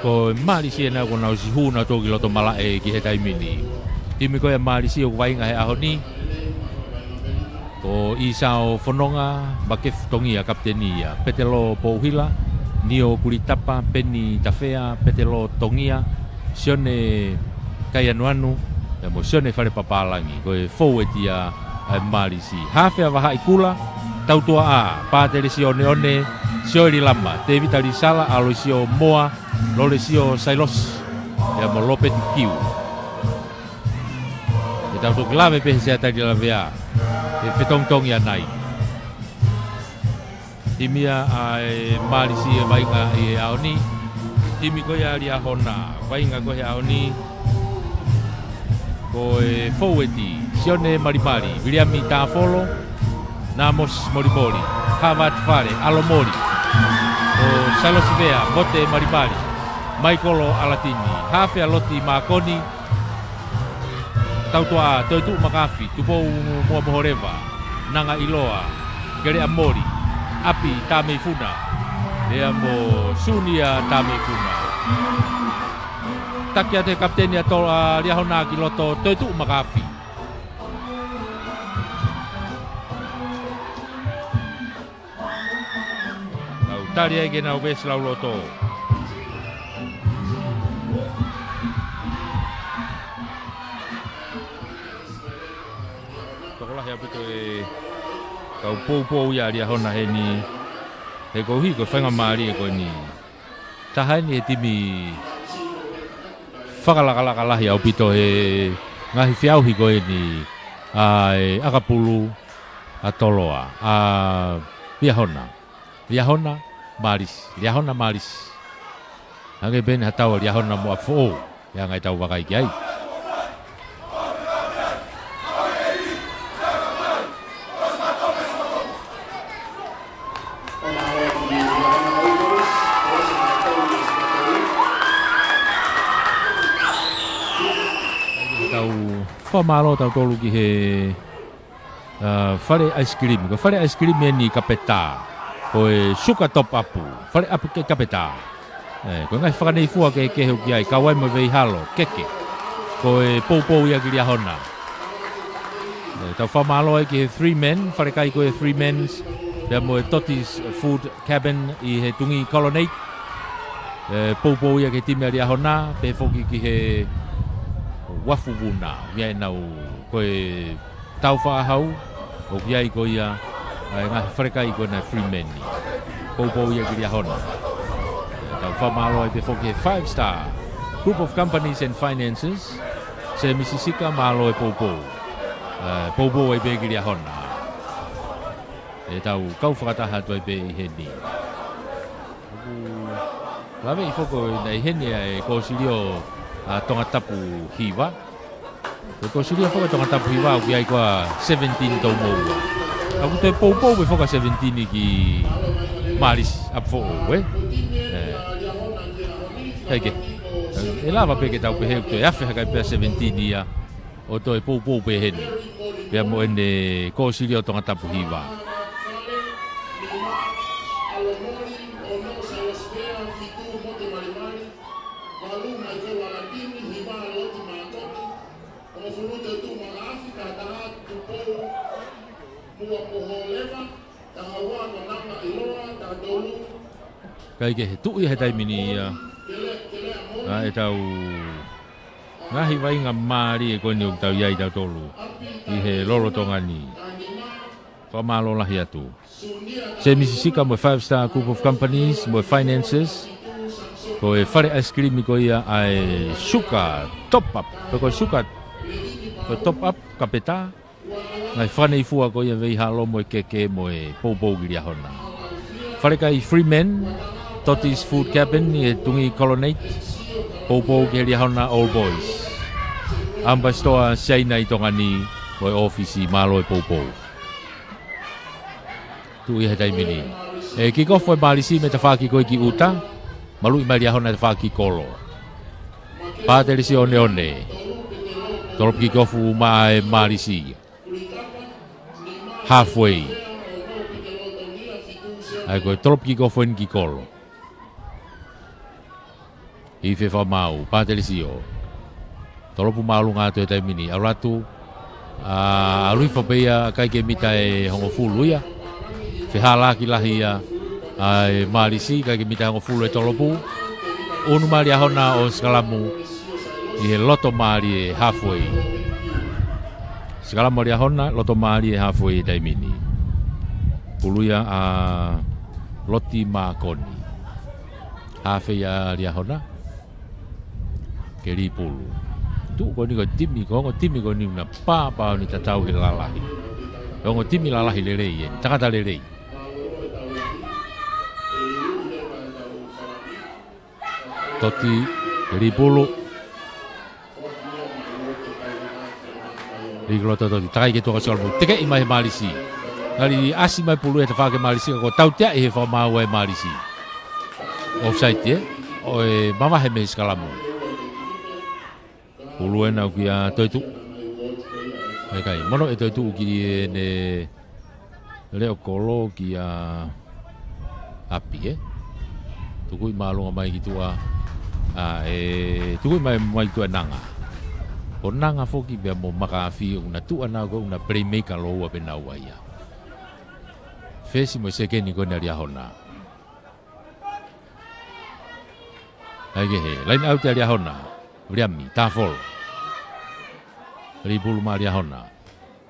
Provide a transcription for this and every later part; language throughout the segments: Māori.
Ko Malaysia na ko na si huna to kilo to mala ki he taimi ni. Timi ko ya Malaysia ko wainga he aho ni. Ko isao fononga bakef tongia kaptenia petelo pouhila nio kulitapa peni tafea petelo tongia sione kaianuanu ya mo sione fare papalangi ko e fowetia Malaysia. Hafe wa ikula tautua a patele sione one siori lama te vitali sala aloisio moa lolesio sailos ya mo lopet kiu e tautu klave pe se atadi la vea e fetong tong ya nai timia ai Malaysia vainga e aoni timi ko ya ria hona vainga ko ya aoni ko e foweti sione marimari William Tafolo Namos Morimori Havat Fare Alomori o Salosivea Bote Maribari Michaelo Alatini Hafe Aloti Makoni Tautua Toitu Makafi Tupou Mua Mohoreva Nanga Iloa Gere Amori Api Tame Funa Deamo Sunia Tame Funa Takia te kaptenia tola Liahona Kiloto Toitu Makafi Taria ke na wes lau loto. Tokolah ya betul kau pou ya dia hona heni. He kau hi ko fenga mari ko ni. Tahan ye timi. Fakala ya opito he ngahi fiau hi ko ni. Ai akapulu atoloa. Dia hona Maris, liahona Maris. Hange ben hatau liahona mo afo, yang ngai tau wakai kiai. Tau famalo tau tolu ki he fare ice cream, ko fare ice cream ni kapeta. Koe suka top apu, fale apu ke kapeta. Koe ngai whakanei fua ke ho ki ai, kawai mo vei halo, keke. Koe pou ia ki ria hona. Tau whamalo ai ki he 3 men, fale kai koe 3 men's. Pea mo e Toti's Food Cabin i he tungi Colonnade. Pou ia ke time ria hona, pe foki ki he wafu wuna. Ia nau koe tau whaahau, o ki ai koe ia. Ngah frekai ko na free men ni. Pou ia ki hona. Tau whamalo ai pe foki 5-star Group of Companies and Finances. Se Mississippi malo ai pou. Pou ai pe ki hona. E tau kau whakataha tu ai pe i heni. Lawe i foko na i heni ai kōsirio tonga tapu hiwa. Kōsirio foka tonga tapu hiwa o ki ai koa 17 tau moua. Aku te pou be foka 17 ki Maris apfo we. Heke. E lava pe ke tau pe hekto e afe haka pe 17 ia. O to e pou pe heni. Pea mo ene kōsirio tonga tapu hiwa. Kai ke tu i he taimi ni e tau ngahi wainga maari e koni o tau iai tau tolu i he lolo tonga ni whamalo lahi atu. Se Mississippi mo 5-star Group of Companies mo Finances ko e whare ice cream ko ia ai suka top up ko suka ko top up kapeta ngai whanei fua ko ia vei halo mo e keke mo e pou giria hona. Whare kai Freeman Toti's Food Cabin i tungi Colonnade pou ke ria hona All Boys. Amba stoa siaina i tonga ni o e ofisi malo e pou. Tu i he taimi ni. E kikofo e malisi me ta whaki koe ki uta, malu i maria hona ta whaki kolo. Pātelisi one. Tolop kikofu ma e malisi. Halfway. Ai koe tolop kikofu en ki kolo. I fe fa mau patelisio. Tolo pu malu ngā te taimini. Auratu arui fa peia kai ke mita e hongo fulu ia. Fe halaki lahi ia ai malisi kai ke mita hongo fulu e tolo pu. Unu mali ahona o skalamu I he loto mali e halfway. Skalamu mali ahona loto mali e halfway e taimini. Puluia a loti makoni. Hafe ia liahona. Keri pulu. Tu ko ni ko timi ko ni na pa ni tatau he lalahi. Ko timi lalahi lelei en takata lelei. Toti keri pulu. Riglo toti tai ke to ka solbu. Teke I mai malisi. Ngali asi mai pulu e te whake malisi ko tau tea e he whamau e malisi. Offside o e mama he me skalamu. Pulu e nau ki a toitu. Kai mono e toitu ki ne leo kolo ki a api Tuku I malunga mai ki tua tuku I mai tua nanga. O nanga foki bea mo makaafi una tua na go una playmaker loa pe na waia. Fesi mo seke ni ko na ria hona. Age he, lain out ria hona. Riami tafol. Ribulu maria hona.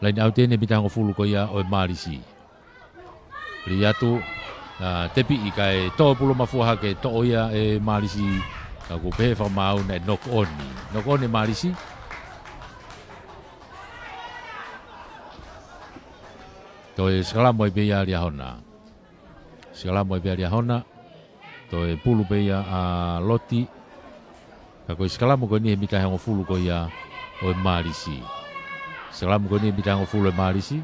Lain out ne bitango fulu ko ia o marisi. Riatu tepi I kai to pulu mafuha ke to ia e marisi. Ka go pe fa mau na knock on. Knock on e marisi. To e skala mo be ia ria hona. Skala mo be ria hona. To e pulu be ia a loti. Ka ko skala mo ni mi ka ngo fulu ko ia o marisi. Skala mo ni mi ka ngo fulu e marisi.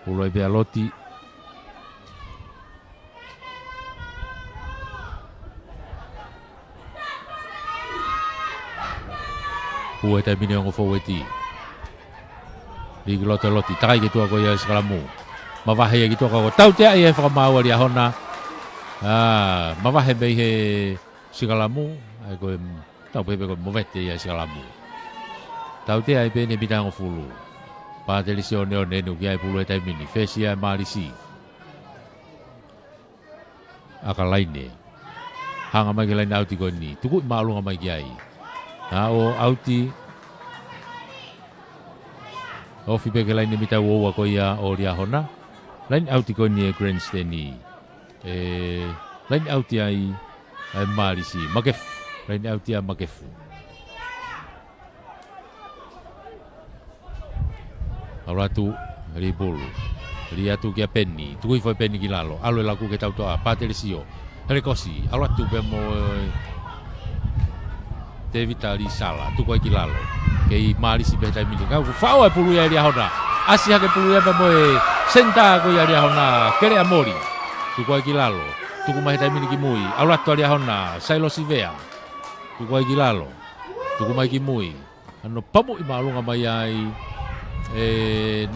Pulu e be a loti. Ua te mine ongo foweti. Ligi loto loti. Takai ke tua ko ia skalamu. Mawahe ia ki tua ko tau tea ia whakamau ali ahona. Mawahe bei he skalamu. Ai ko tau pepe ko movete ia skalamu. Tau tea ai pene bitango fulu. Patelisi o neo nenu ki ai pulu e tai mini. Fesi ai marisi. Aka laine. Hanga mai ki laine auti ko ni. Tuku I maalunga mai ki ai. O auti o fipe ke lain mita wo ko ia o ria hona lain auti ko ni grandstand ni lain auti ai marisi makef lain auti a makefu Auratu ribulu riatu ki penni tu foi penni ki lalo alo laku ke tau to a patelisio rekosi auratu be mo David Ali Sala, tu koi kilalo. Kei marisi be tai mili. Kau fau e pulu ia ria hona. Asi hake pulu ia be moe senta ko ia ria hona. Kere amori. Tu koi kilalo. Tu ku mai tai mili ki mui. Auratu ria hona. Sailo Sivea. Tu koi kilalo. Tu ku mai ki mui. Ano pamu I malunga mai ai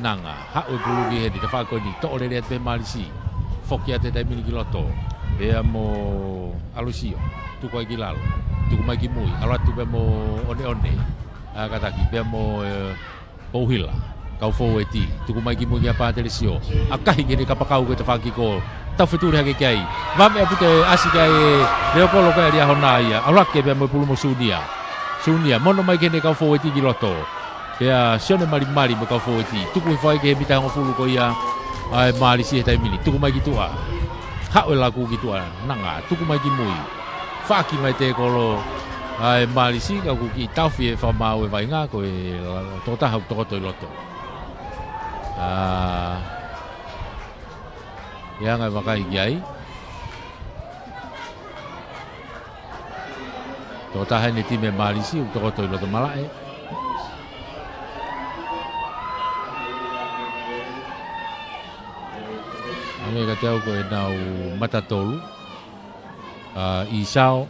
nanga. Ha o pulu ki he di fa ko ni to le ria be marisi. Foki ate tai mili ki loto. Be mo alusio. Tu koi kilalo. Tuku mai ki mui, alatu pe mo one kataki pe mo pouhila kau foweti tuku mai ki mui ki apa telesio akahi ki ni kapakau ke te whaki ko tau wheturi hake kiai vame apute asi kai leopolo kai ria hona ia alake pe mo pulumo sunia mono mai ki ni kau foweti ki loto pea sione mari mo kau foweti tuku whai ke mita ngo fulu ko ia ai mari si hetai mini tuku mai ki tua hao laku ki tua nanga tuku mai ki mui Faki mai te kolo ai marisi ka ku ki taufi e whamau e wainga ko e tota hau toko toi loto. Ia ngai wakai ki ai. Tota hai ni time marisi u toko toi loto malae. Ame ka tau ko e nau matatolu. Isao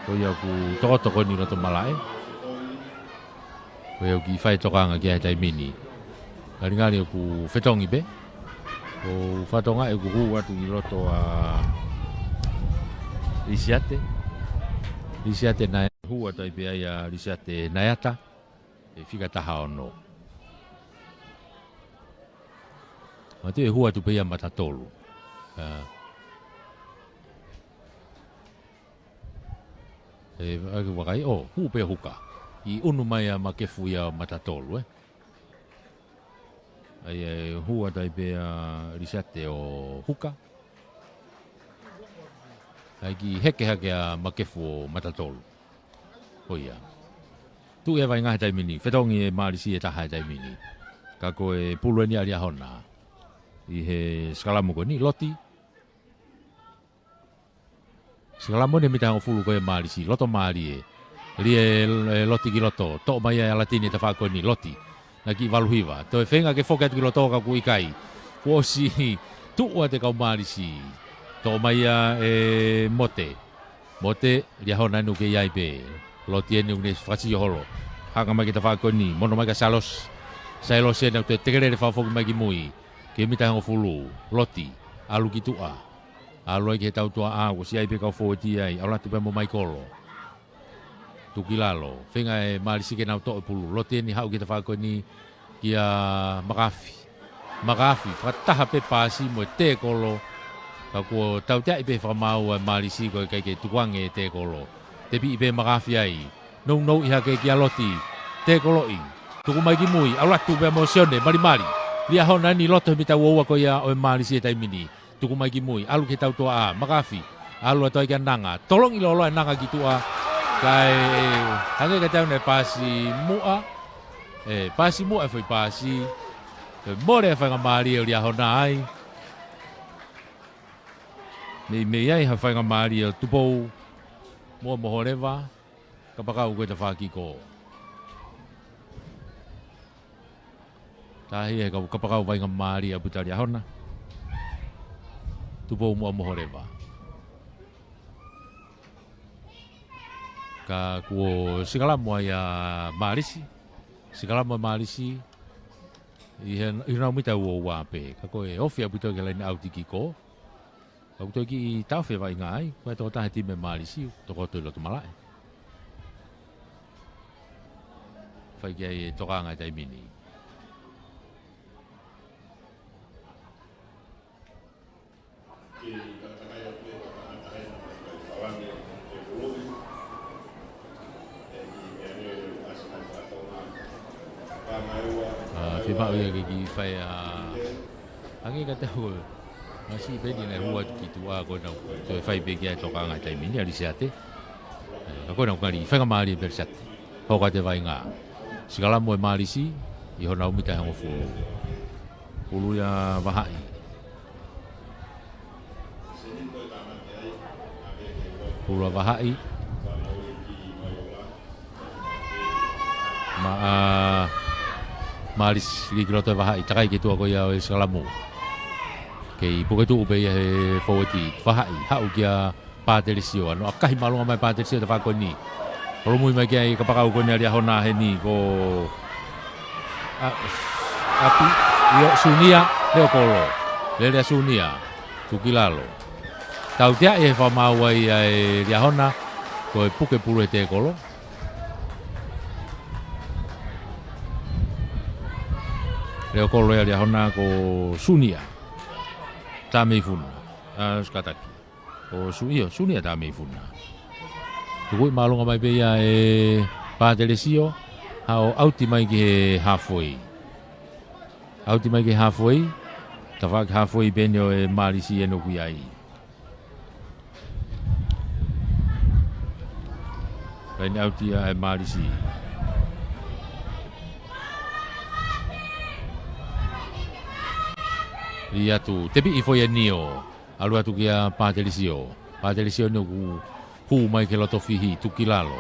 ko ia ku toko ni roto malae ko ia ki fai toka nga ki ai tai mini ngali ku fetongi be O whatonga e kuhu atu i roto a Risiate. Risiate na hua tai pe ai a Risiate Naiata. E whika taha ono. Ma te hua tu pe ia matatolu. E wakai hu pe huka. I unu mai a makefu ia matatolu ai hua tai pe a Risiate o huka. Ai ki heke a makefu o matatolu. Hoia. Tu e vai ngahe tai mini. Whetongi e marisi e taha e tai mini. Ka koe pulu e ni aria hona. I he skalamu ko ni loti. Skalamu ne mita ngofulu ko e marisi. Loto mari e. Rie loti ki loto. Tok mai e alatini ta whako ni loti. Na ki waluhiwa. To e whenga ke whoket ki loto ka kui kai. Kuosi tuua te kau marisi. To mai e mote. Mote ria hona nu ke iai pe. Loti e ni unge whasi holo. Hanga mai ki ta whako ni. Mono mai ka salos. Salos e na te tekere re whawhoki mai ki mui. Ke mita ngofulu. Loti. Alu ki tua. Alu ai ke tau tua ko si ai pe kau fōti ai. Aula te pe mo mai kolo. Tukilalo. Whenga e marisi ke nau to e pulu. Loti e ni hau ki ta whako ni. Kia makafi. Makafi. Whataha pe pasi mo te kolo. Ka kua tau tea ipe whamau e marisi ko e kai ke tukuange e te kolo. Te pi ipe makafi ai. Nau iha ke kia loti. Te kolo i. Tuku mai ki mui. Aula tu pe mo sione. Mari. Lia hona ni loto mita ua ko ia o e marisi e taimini. Tuku mai ki mui. Alu ke tau toa a. Makafi. Alu e toi kia nanga. Tolong ilo olo e nanga ki tua. Kai hange ka tau ne pasi mua. Pasi mua e foi pasi. More e whainga maari e lia hona ai. Me iai ha whainga maari e tupou. Mua mohorewa. Ka pakau koe ta whaki ko. Tahi e ka pakau whainga maari e puta lia hona. Tupou mua mohorewa. Ka kuo sikalamu ai a marisi. Sikalamu a marisi. I rau mita ua wape. Ka koe ofi a puta ke laini auti ki ko. Ka puta ki tau whewa inga ai. Koe tō tahe time marisi. Toko tui lotu malae. Whai ki ai toka ngai tai mini. Whimau ia ki whai a... Ange ka tau masi peni nei hua ki tua koe nau. Toi whai peki ai toka ngai tai mini ali seate. Ka koe nau kari whainga maari e perisate. Hoka te vai ngā. Sikalamu e marisi. I hona umita hango fulu. Fulu ia wahai. Fulu a wahai. Maris ki kiloto e wahai, takai ki tua ko ia o e Sikalamu. Kei puketu upe ia he fawati, wahai, hau kia pāterisio. Ano akahi malunga mai pāterisio te whako ni. Horomui mai kia i kapakau ko ni aria hona he ni ko... Api, io sunia, leo kolo. Lelea sunia, tukilalo. Tau tea e whamau ai e ria hona, ko e puke pulu e te kolo. Leo kolo e ria hona ko sunia. Tā mei funa. Skataki. Ko sunia tā mei funa. Tukui malunga mai peia e pāteresio. Hao auti mai ki he halfway. Auti mai ki halfway. Ta whak halfway bene o e marisi e noku ai. Kaini auti a e marisi. I atu, tepi i foi e nio, alu atu kia pāterisio. Pāterisio no ku mai ke loto fihi, tukilalo.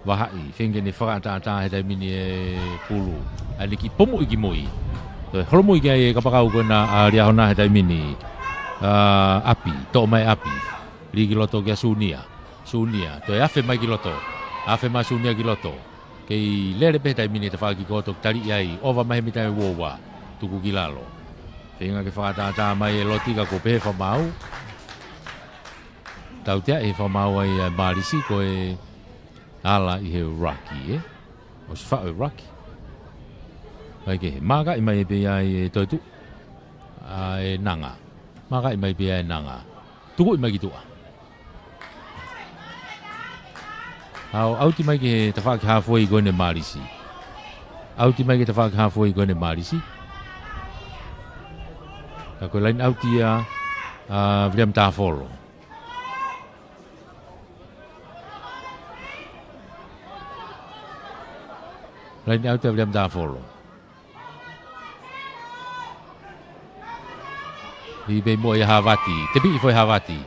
Wahai, whenge ne whakaata he tai mini e pulu. Ani ki pomu i ki mui. Horomu i kia e kapakau kona a ria hona he tai mini. Api, to mai api. Ri ki loto kia sunia. Sunia, to e afe mai ki loto. Afe mai sunia ki loto. Kei lere pe tai mini te whaki koto tari ai. Ova mai mitai wowa, tuku kilalo. Tenga ke whakatata mai e loti ka ko pehe whamau. Tau tea e whamau ai Marisi ko e ala i he Rocky, o se whao e Rocky. Mai ke he maga i mai e pia e toitu, e nanga. Maga i mai pia e nanga. Tuku i mai ki tua. Auti mai ke te whaaki hawhoi koe ne Marisi. Auti mai ke te whaaki hawhoi koe ne Marisi. Ka koe lain auti a William Tafolo. Lain auti a William Tafolo. Di be mo i Havati. Te pi i foi Havati.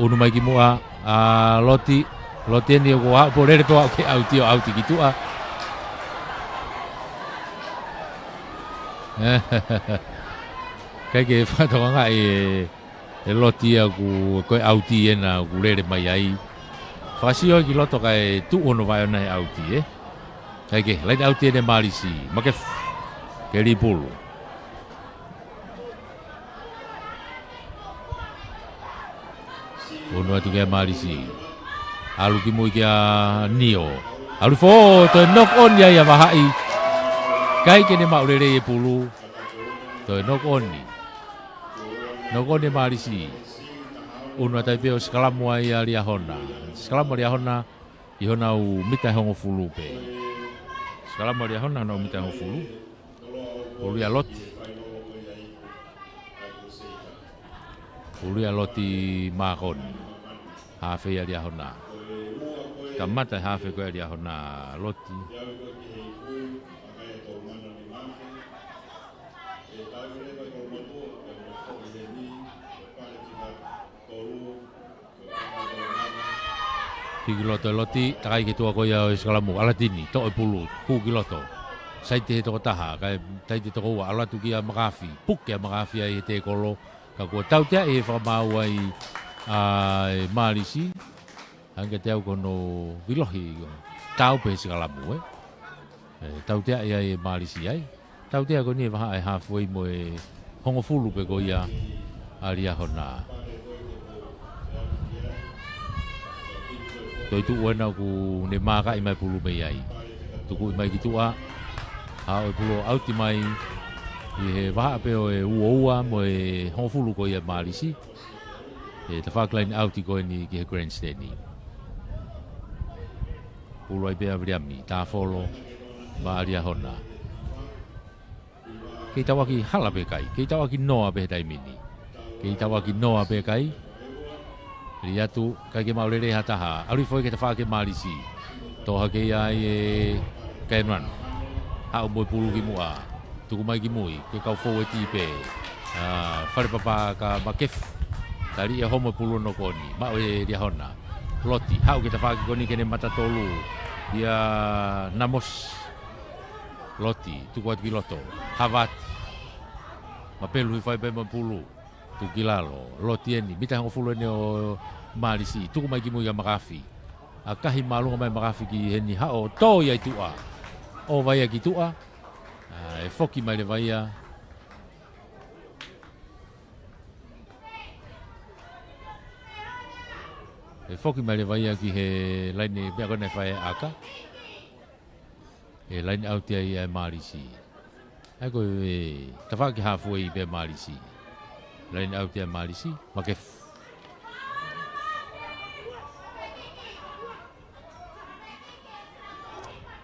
Unu mai ki mua Loti. Loti ni ko ha po re po ke auti ki tua. Kai ke fa to nga e Loti ku ko auti ena ku re mai ai. Fa si o ki loto kai tu ono vai na auti Kai ke lai auti ne Marisi. Ma ke ri pulu. Ono atu ke Marisi. Alu ki mo kia Nio. Alu fo to knock on ya bahai. Kai ke ne maurere e pulu. To knock on ni. Knock on ne Marisi. Uno tai pe skala mo ai ali hona. Skala mo ali hona I hona u mita hongo fulu pe. Skala mo ali hona no mita hongo fulu. Ulu ya loti. Ulu ya loti makon. Hafe ya ali hona. Kamata hafe ko ali hona loti. Kiloto loti takai ke tua ko ya skalamu alatini to e pulu ku kiloto. Sai te to taha kai tai te to wa ala tu kia makafi. Puk ya makafi ai te kolo ka ko tau te e fa mau ai Marisi. Angke te ko no vilohi tau pe skalamu tau te ai Marisi ai. Tau te ko ni va ai halfway mo e hongo fulu pe ko ya alia hona. Toi tu wana ku ne maka I mai pulu mai ai. Tuku I mai ki tua. Hao e pulu auti mai. I he waha peo e ua mo e honfulu ko ia Marisi. E ta whaklain auti ko ni ki he grandstand ni. Pulu ai pea vriami. Ta folo. Ma aria hona. Kei tawa ki hala pe kai. Kei tawa ki noa pe taimini. Kei tawa ki noa pe kai. Ria tu kai ke maurere hataha. Alu foi ke te wha ke Marisi. Toha ke ai e Cameron. Hao moi pulu ki mua. Tuku mai ki mui. Ke kau fo e tipe. Whare papa ka makef. Tari e homo pulu no koni. Mao e ria hona. Loti. Hao ke te wha ke koni kene matatolu. Ia Namos. Loti. Tuku atu ki loto. Havati. Mapelu I whai pe pulu. Tu kilalo, loti eni, mita hango fulu eni o Marisi, tuku mai ki mui a makafi. A kahi malunga mai makafi ki heni hao, tō ia I tua. O vaia ki tua, e foki mai le vaia. E foki mai le vaia ki he laini, mea kone whae aka. E laini autia I Marisi. Eko e, tawhaki hafu I pe Marisi. Lain au te Marisi, makef.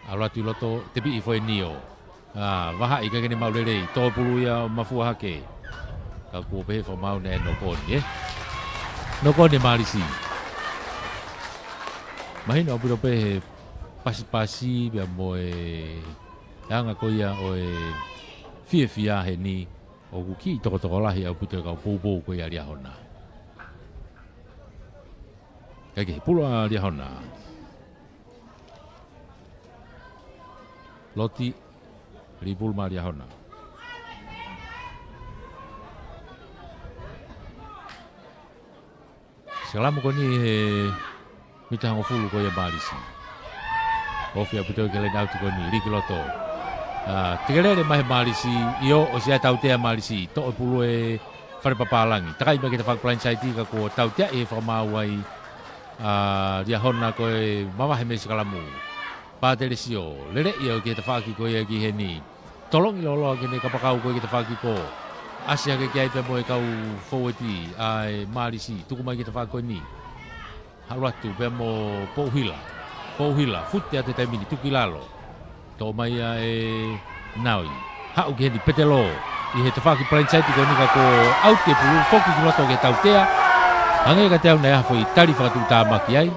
Aula tu loto te pi foi Nio. Waha I ka kene maulere to pulu ia mafua hake. Ka ku pe fo mau ne no koni No koni Marisi. Mahina obu pe pasi bia moe. Anga ko ia o fia he ni. O ki toko lahi au puto ka pou ko ia ria hona. Kake pulo a ria hona. Loti ri pul ma ria hona. Selamu ko ni mita ngo fulu ko ia Marisi. Ofia puto ke le auto ko ni ri kiloto. Tigalele mai malisi io o sia tautea malisi to o pulu e fare papalangi. Takai ba kita fak plan site ka ko tautea e fa mawai dia honna ko e mama he mesi kalamu. Pa telesio lele io kita faki ko e ki heni. Tolong ilolo ke ne kapakau ko kita faki ko. Asia ke kai pe mo e kau forwardi ai malisi tuku mai kita faki ko ni. Haluatu pe mo pohila futte ate taimini tukilalo. Tō mai e naui. Hau ki hedi petelo. I he te whaki plain-site ko nika ko au te pulu. Foki ki loto ke tautea. Hange ka te au nei hafo i tari whakatu tā maki ai.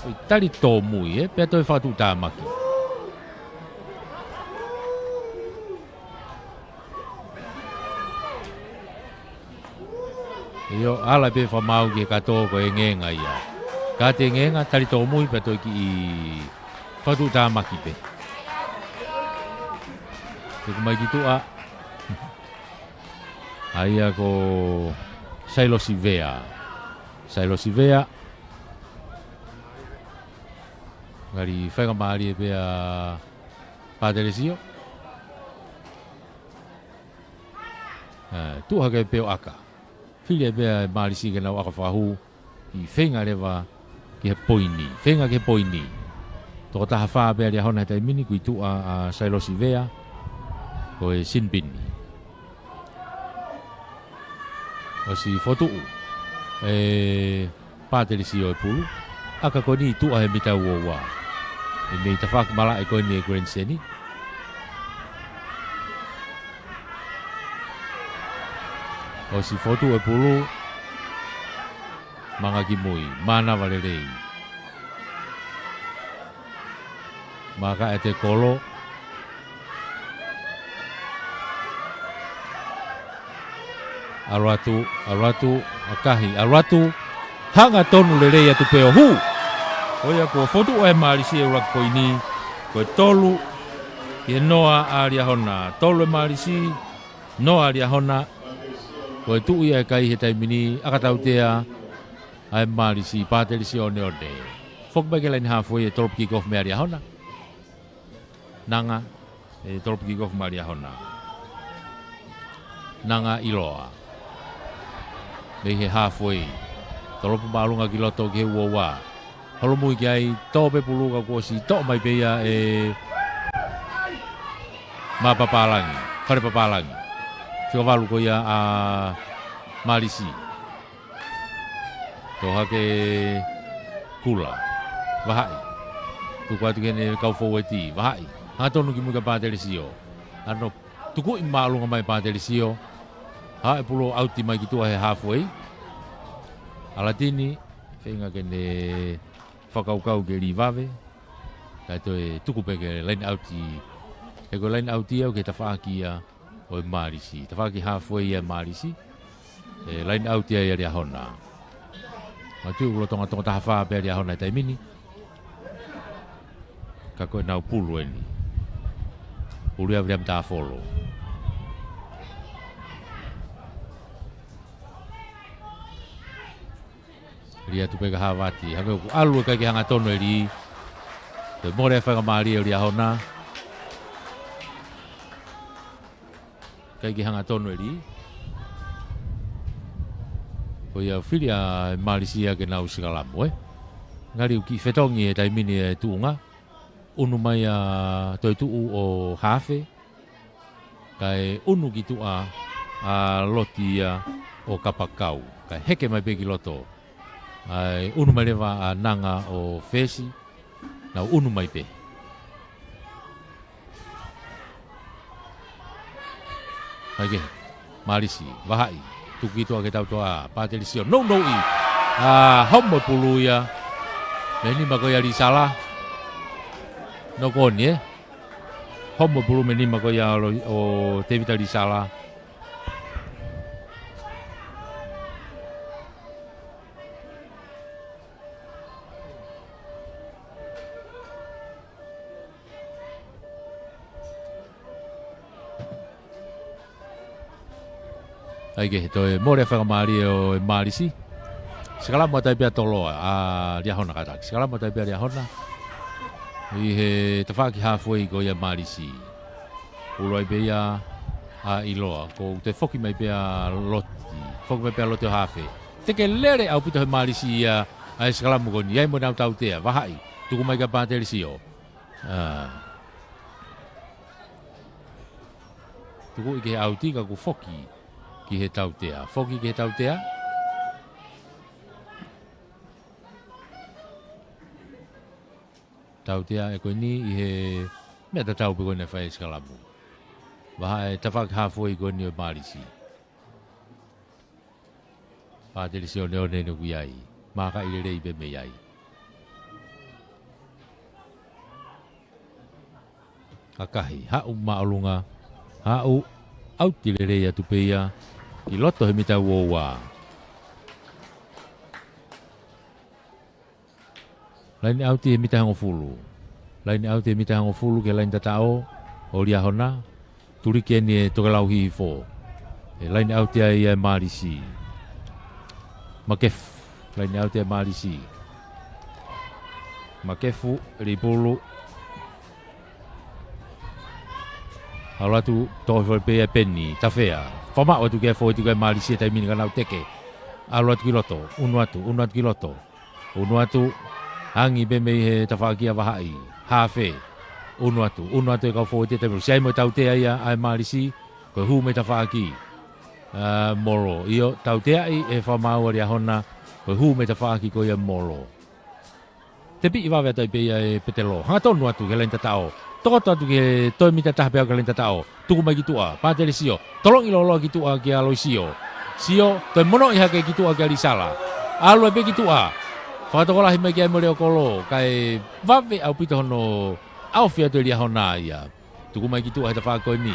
I tari tō mui pia toi whakatu tā maki. Io ala pe whamau ki katoa ko e ngenga ia. Ka te ngenga tari tō mui pe toi ki i whatu tā maki pe. Te kumai ki tua. Aia ko Sailosi Vea. Sailosi Vea. Ngari whainga maari e pea Pāteresio. Tuha ke peo aka. While e pea maari si ke nau aka whahu. I whainga rewa ki he poini, whenga ki he poini. Toko taha whaa pēr ia hona tai mini kui tua a Sailosi Vea ko e Sinbini. O si fotuu e Pāteresio e pulu, aka ko ni tua he mitau o wā. E mei ta whak mala e koe ni e Grand Seni. O si fotuu e pulu, Manga ki mui, mana valerei. Maka e te kolo. Aratu, akahi, aratu. Hanga tonu lerei atu peo hu. Oia ko fotu o e marisi e urak ko ini. Ko e tolu. Ki e noa a ria hona. Tolu e marisi. Noa a ria hona. Ko e tuu ia e kai he taimini. Akatautea. Ai marisi Pāteresio one. Fok bagi lain hafoi e tolop kick-off me aria hona. Nanga e tolop kick-off me aria hona. Nanga iloa. Me he hafoi. Tolop malunga ki loto ke uowa. Holomui ki ai tope puluka kuosi to mai peia e mapapalangi. Whare papalangi. Whikawalu ko ia a marisi. Toha ke kula, wahai. Tuku atu kene kau forwardi, wahai. Hatonu ki muka Pāteresio. Ano, tuku i maalunga mai Pāteresio. Hae pulo auti mai ki tua he halfway. Alatini, whenga kene whakaukau ke rivawe. Kai toi tuku pe ke line auti. E ko line auti au ke ta whaakia o e marisi. Ta whaaki halfway e marisi. E line auti ai area hona. Matu ulo tonga taha whaa pēri ahona tai mini. Ka koe nau pulu eni. Pulu ia vriam tā wholo. Ria tu peka hawati. Hake uku alu e kai ki hanga tono e ri. Te more e whainga maari e ri ahona. Kai ki hanga tono e ri. Ko ia whiria marisia ke nau sikalamu Ngari uki whetongi e taimini e tuunga. Unu mai a toi tuu o hafe. Kai unu ki tua a loti o kapakau. Kai heke mai peki loto. Ai unu mai lewa a nanga o fesi. Nau unu mai pe. Hai ke, marisi, wahai. Tuki tua ke tau toa Pāteresio no i homo pulu ia meni mako ia di salah no koni homo pulu meni mako ia o tevita di salah ai ke toi more whaka maari o e marisi. Sekala mo tai pia tolo a ria hona katak. Sekala mo tai pia ria hona. I he tawhaki halfway ko ia marisi. Uloi bea a iloa. Ko te whoki mai bea loti. Whoki mai bea loti o hafe. Te ke lere au pito he marisi ia a eskalamu koni. Iai mo nau tau tea. Wahai. Tuku mai ka pāteri si o. Tuku i ke he au tika ku whoki ki he tau tea. Whoki ki he tau tea. Tau tea e koe ni i he mea ta tau pe koe ne whai eskalamu. Waha e tawhak hafoi koe ni o marisi. Pāteri si o neo nene ku iai. Maka i rei pe me iai. Kakahi, hau maalunga, hau au tile rei atu peia. I loto he mita uowa. Laini auti he mita hango fulu. Laini auti he mita hango fulu ke lain tatao. O lia hona. Turi ke ni e toke lau hihi fo. E laini auti ai e marisi. Makef. Laini auti ai marisi. Makefu, ripulu. Alatu tohe foi pe penni. Tafea. Fama o tu ke foi tu ke marisi tai mini kanau teke. Alatu kiloto. Unu atu kiloto. Unu atu. Hangi be mei he tawhakia wahai. Hafe. Unu atu e kau fōi te temeru. Siai mo tau tea ia ai marisi. Koe hu me tawhaki. Moro. Io tau tea i e whamau aria hona. Koe hu me tawhaki ko ia moro. Te pi i wawe atai pe ia e petelo. Hanga tonu atu ke lain tatao. Tokoto atu ke toi mita tahapea ke lain tatao. Tuku mai ki tua. Pātere sio. Tolong ilo ki tua ke aloi sio. Sio. Toi mono iha ke ki tua ke alisala. Aloi pe ki tua. Whakatokolahi mai kia mo reo kolo, kai wawe au pito hono au fia to lia hona ia. Tuku mai ki tua he ta whakoi ni.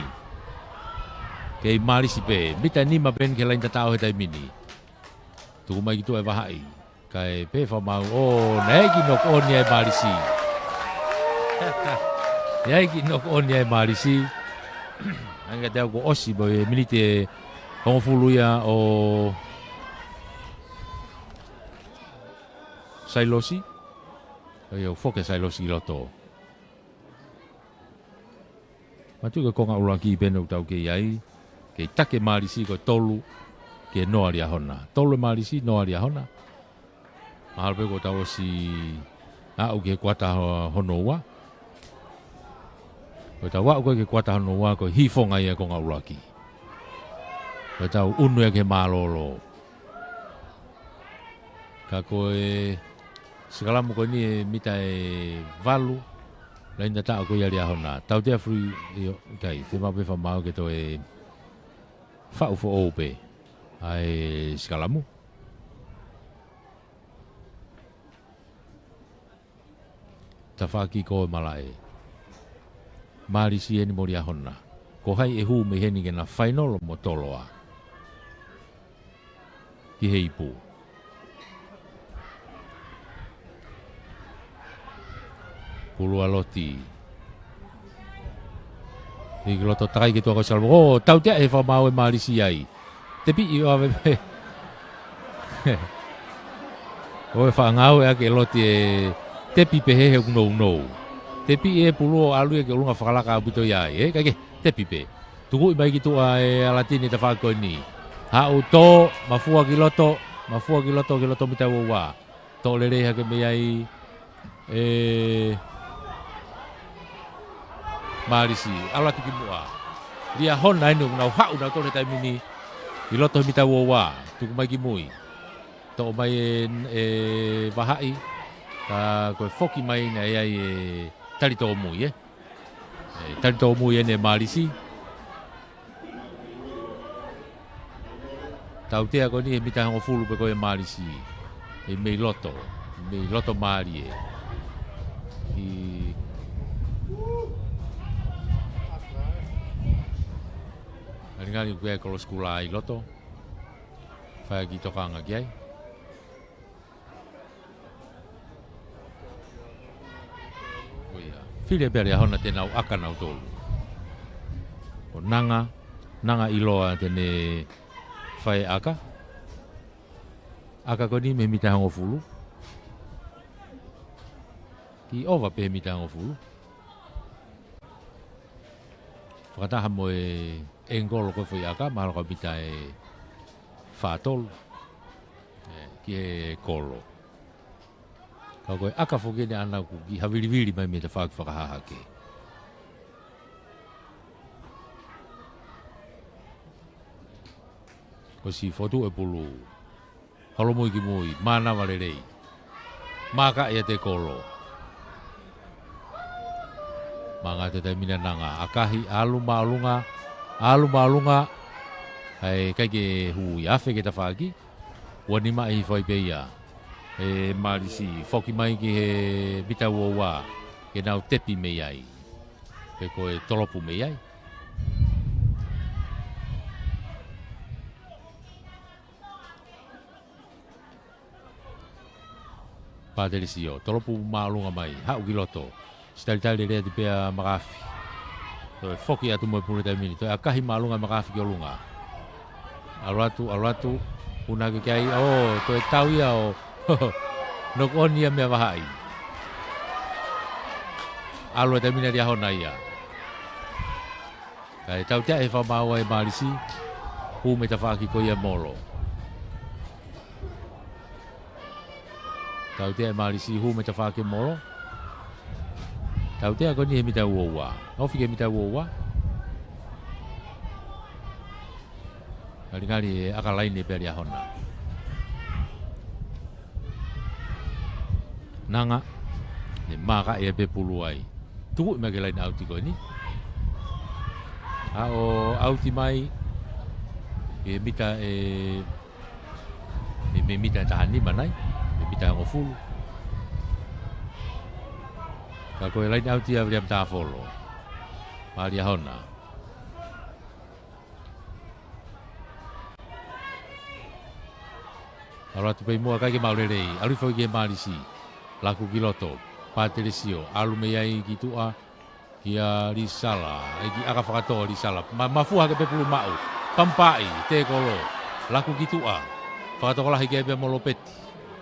Kei marisi pe, mita ni ma pen ke lain tatao he tai mini. Tuku mai ki tua e wahai. Kai pe whamau, nei ki nok on ia e marisi. Nei ki nok on ia e marisi. Anga te au ko osi bo e minite hongofulu ia o... Sailosi, eu foke sailosi loto. Matu ke konga ulangi beno tau ke iai, ke take marisi ko tolu ke no aria hona. Tolu marisi no aria hona. Mahal pe ko tau si au ke kuata honoa. Ko tau wa ke kuata honoa ko hifonga ia konga ulangi. Ko tau unu ke malolo. Ka koe Sekalamu ko ni mita e valu lain data ko ia ria hona. Tau te free kai te mape fa mau ke to e fa ufo ope. Ai sekalamu. Tafaki ko malai. Mari si eni moria hona. Ko hai e hu me heni ke na final mo toloa. Ki heipu. Pulu aloti. Iki loto takai ki tua ko salvo. Tau tea e whamau e marisi ai. Te pi i awe pe. O e whaangau e ake loti e te pi pe hehe unou. Te pi e pulu o alu e ke ulunga whakalaka abito iai. Kake te pi pe. Tuku i mai ki tua e alatini ta whakoi ni. Hau to, mafua ki loto mita ua. To le reha ke me ai marisi, alatu ki mua. Dia hona inu nau hau nau tole tai mini. I loto mita ua, tuku mai ki mui. To mai e wahai. Ka koe foki mai na ai e tarito mui tarito mui ne marisi. Tau tea ko ni e mita hango fulu pe koe marisi. E mei loto mari e. Ngani gue kalau sekolah i loto. Fai ki tokanga kiai. Oia. File bere hona te nau aka nau tolu. O nanga iloa tene fai aka. Aka ko ni me mita hango fulu. I ova pe mi tango fulu. Whakataha mo e ngolo koe whai aka, mahalo ka mita e whātolu. Ki e kolo. Ka koe aka whokene ana ku ki hawiriwiri mai me te whakahaha ke. Ko si fotu e pulu. Halo moi ki moi, mana wale rei. Maka ia te kolo. Manga te taimina nanga. Akahi alu maalunga. Hai kai ke hui afe ke ta whaki. Wani mai whai peia. E marisi, whoki mai ki he bita uaua. Ke nau tepi mei ai. Pe koe tolopu mei ai. Pāterisio, tolopu maalunga mai, hau ki loto. Stalitali rea te pea makafi. Toi whoki atu mo e pune taimini. Toi akahi maalunga makafi ki olunga. Alwatu, una ke kai, toi tau ia o, nok on ia mea wahai. Alwa taimina ria hona ia. Kai tau tea e whamaua e marisi, hu me ta whaki ko ia molo. Tau tea e marisi, hu me ta whaki molo. Tau tea koni he mita uoua. Ofi ke mita uoua. Ngari e akalaini pe ria hona. Nanga, e maka e pe pulu ai. Tuku me ke lain auti ko ni. O auti mai, e mita me mita tahani manai, e mita ngofulu. Ka koe lain auti a vriam ta folo. Maria hona. Aratu pei mua kai ke maurerei, arifo ke marisi, laku kiloto, paterisio, alu meiai ki tua, ki a risala, ki aka whakatoa risala, mafuha ke pepulu mau, pampai, te kolo, laku ki tua, whakatoa lahi ke pe molopeti,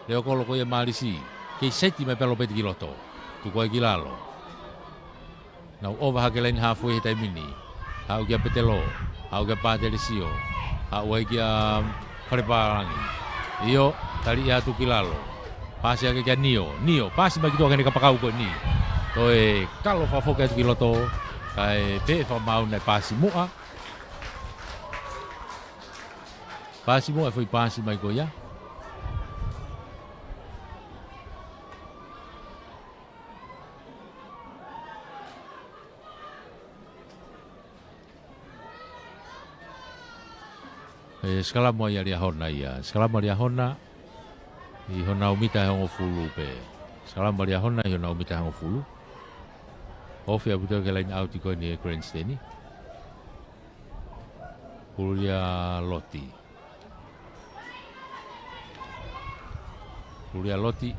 leo kolo ko ia marisi, ke seti me pelopeti kiloto, tu koe kilalo. Nau ova hake lain hafu e taimini, hau kia petelo, hau kia paterisio, hau ai kia whareparangi. Iyo, tali ia tu kilalo. Pasi ake kia nio, pasi bagi tu akene kapakau ko ni. Toe, kalo whafoka tu kiloto, kai pe whamau nei pasi mua. Pasi mua e foi pasi mai ko ia. Skala mo ia ria hona ia. Skala mo ria hona. I hona umita hongo fulu pe. Skala mo ria hona i hona umita hongo fulu. Ofi a buta ke lain auti ko ni e grandstand ni. Fulu ria loti. Fulu ria loti.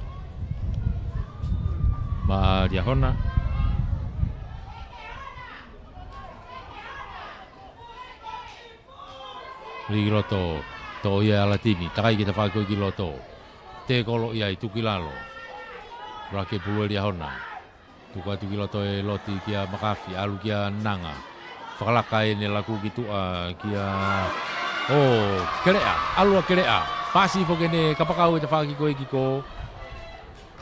Ma ria hona. Rigiloto to ia latini takai kita whako ki loto te kolo ia i tukilalo rake pulu ria hona tuka tukiloto e loti kia makafi alu kia nanga whakalaka e ne laku ki tua kia kerea alua kerea pasi whokene kapakau e te whaki koe ki ko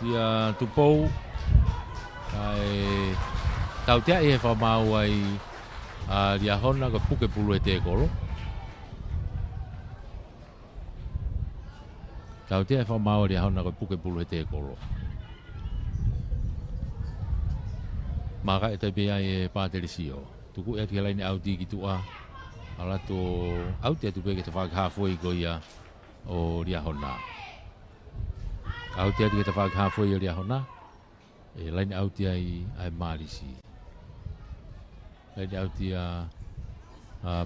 kia tupou kai tau tea e whamau ai ria hona ka puke pulu e te kolo. Tau tea whamau ria hona koe puke pulu e te kolo. Maka e tai pia e pāterisio. Tuku e tia laini auti ki tua. Alato auti atu peke te whak hafoi ko ia o ria hona. Auti atu ke te whak hafoi o ria hona. E laini auti ai marisi. Laini auti a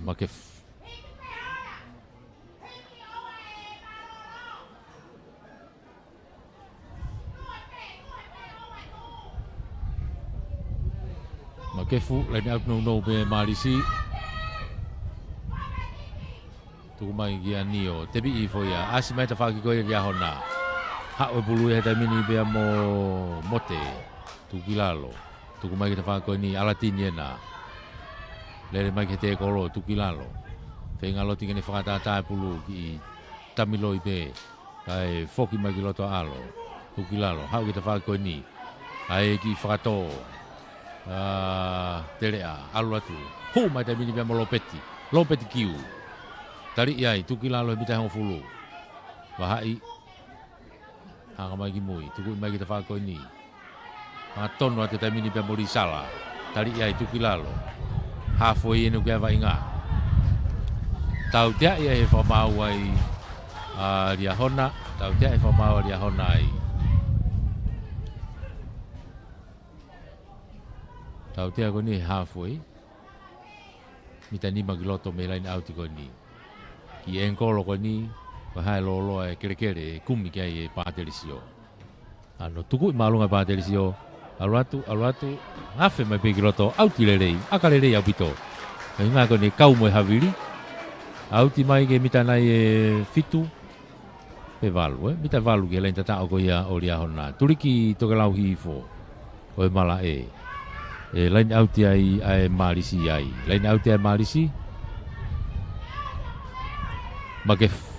makef. Makefu lain out no be marisi. Tu mai gia nio tebi I foia asi mai ta faki ko ia hona. Ha o bulu e ta mini be mo mote. tukilalo. Tuku mai kita whako ni alatini na. Lere mai ke te kolo tukilalo. Whengalo tingani whakatatai pulu ki tamiloi pe. Kai foki mai ki loto alo. Tukilalo. Hau kita whako ni. Ai ki whakato. Telea. Alu atu. Hu mai te mini pia mo lopeti. Lopeti kiu. Tari iai tukilalo he mitai hong fulu. Wahai. Hanga mai ki mui. Tuku mai kita whako ni. Tono ate tai mini pia mo risala. Tari iai tukilalo. Hafoi enu kia wainga. Tau tia ia he whamau ai ria hona. Tau tia he whamau ria hona ai. Tau tia ko ni hafoi. Mita ni magiloto me lain auti ko ni. Ki engkolo ko ni. Ko hai lolo e kere kere kumi kia i pāterisio. Ano tuku i malunga pāterisio. Alu atu, ngafe mai peki roto, auti lerei, aka lerei au pito. Kai ngā kone kau moe haviri, auti mai ke mita nai e fitu, pe valu, mita valu ke lain tata oko ia o ria hona. Turiki toke lau hifo, o e mala e. E lain auti ai ai marisi ai, lain auti ai marisi, makef.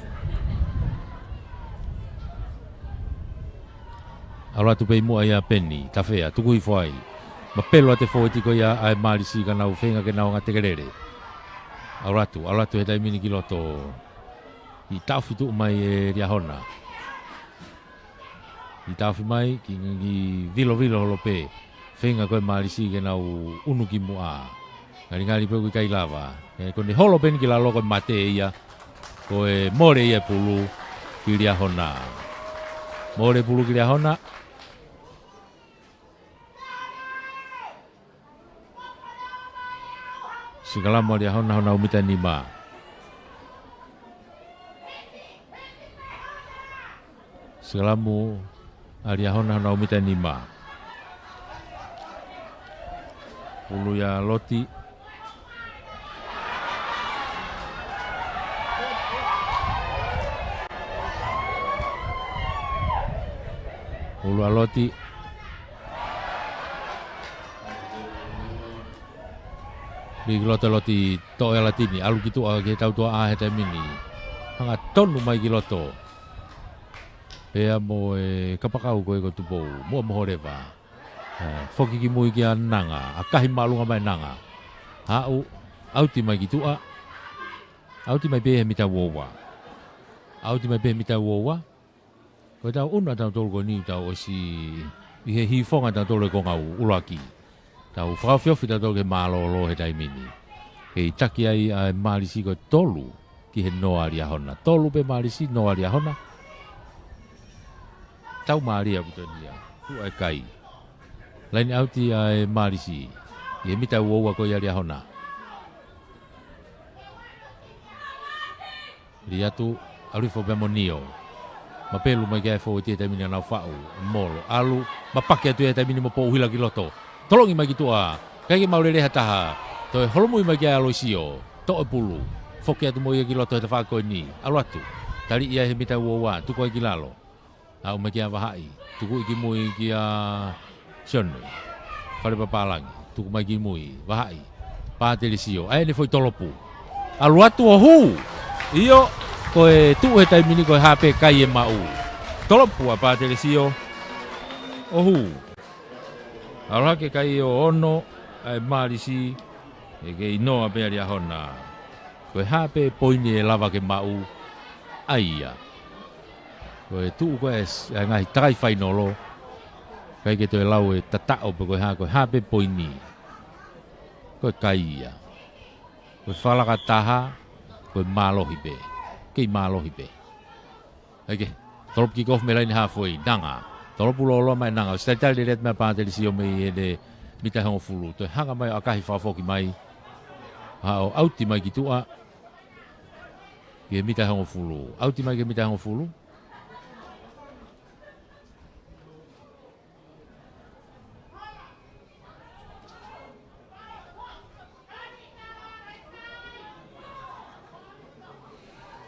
Alu atu pei mua ia peni, tawhea, tuku i whai. Ma pelo ate whoi ko ia ai marisi ka nau whenga ke nau ngā tekerere. Alu atu he tai mini ki loto. I tauwhitu mai e ria hona. I tauwhi mai ki vilo holo pe. Whenga koe marisi ke nau unu ki mua. Ngari peo ki kai lava. Kone holo peni ki la loko mate ia. Koe more ia pulu ki ria hona. More pulu ki ria hona. Sikalamo dia hona umita nima. Sikalamo dia hona umita nima. Ulu ya loti. Ulu aloti. Di loto-loti to e latini, alu gitu ke tau tua a he mini. Hanga tonu mai ki loto. Pea mo e kapakau koe ko tupo, mo mohorewa. Foki ki mui ki a nanga, akahi malunga mai nanga. Auti mai ki tua. Auti mai pehe mita wowa. Auti mai pehe mita wowa. Koe tau una tau tolu ko ni tau osi. Ihe hifonga tau tolu ko ngau ulaki. Tau whakawhiofi tau ke mālolo he tai mini. Kei taki ai marisi ko tolu ki he noa ria hona. Tolu pe marisi noa ria hona. Tau maria putonia. Tu ai kai. Lain auti ai marisi. I he mita uoua ko ia ria hona. Ria tu alifo bemonio. Mapelu mai kia fo tia tai mini anau whau. Molo. Alu. Mapake atu ia tai mini mo po uhila ki loto. Tolongi mai ki tua, kai ki maurere hataha, toi holomui mai ki aloisio, to e pulu, foki atu moi ki loto he whako ni, alu atu, tari ia he mita uowa, tuku ai ki lalo, au mai ki a wahai, tuku iki mui ki a sionu, whare papalangi, tuku mai ki mui, wahai, pātelisio, ai ne foi tolopu, alu atu o hu, iyo, koe tu he tai mini koe hape kai e mau, tolopu a pātelisio, o hu. Aroha ke kai o ono, ai marisi, e ke inoa pea ria hona. Koe hape poini e lava ke mau, aia. Koe tuu koe ngahi takai whainolo, kai ke toi lau e tatao pe koe hape poini. Koe kai ia. Koe whalaka taha, koe mālohi pe. Kei mālohi pe. Eke, tolop ki kof me laini hafoi, nanga. Tolopu lolo mai nanga, stai tali ret mai pātelisio mei e mita hongo fulu. Toi hanga mai akahi whafoki mai. Hao auti mai ki tua. Ke mita hongo fulu. Auti mai ke mita hongo fulu.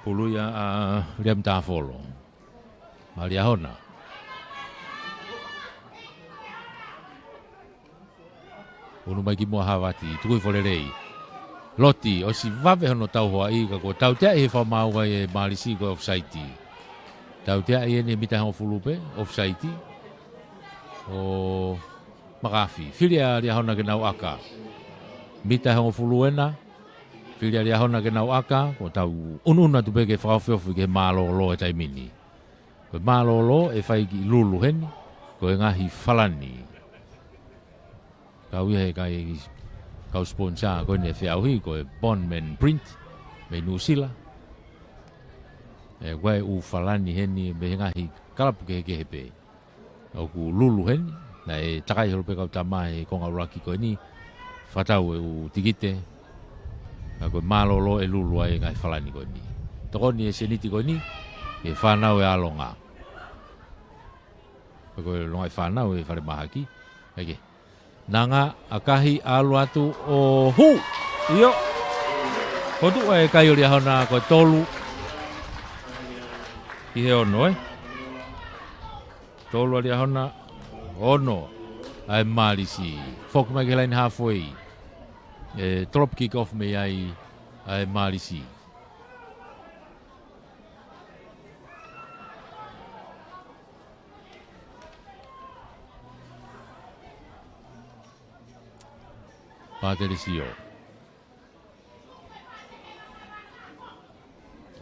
Fulu ya riam tafolo. Maria hona. Unu mai ki mua hawati, tukui fole rei. Loti, o si vave hono tau hoa i, ka ko tau tea i he whamau ai e Malisi ko offside. Tau tea i ene mita hao fulupe, offside. O makafi, whiria ria hona ke nau aka. Mita hao fuluena, whiria ria hona ke nau aka, ko tau ununa tu peke whakawhiofu ke mālolo e taimini. Ko mālolo e whai ki lulu heni, ko e ngahi whalani. Kau ia he kai kau sponsor ko ne whiauhi ko e Bondman Print me Nusila. E wai u whalani heni me ngahi kalapu ke hepe. Au ku lulu heni, na e takai holo pe kau tamai konga uraki ko ni whatau e u tigite. Na ko mālolo e lulu ai ngahi whalani ko ni. Toko ni e seniti ko ni, e whanau e alonga. Ko e longa e whanau e whare mahaki. Okay. Nanga akahi alu atu o hu. Iyo. Kodu e kai ori ahona ko tolu. I he ono Tolu ori ahona ono. Ai Malisi. Foku mai ke lain halfway. Drop kick off me ai Malisi. Paterisio.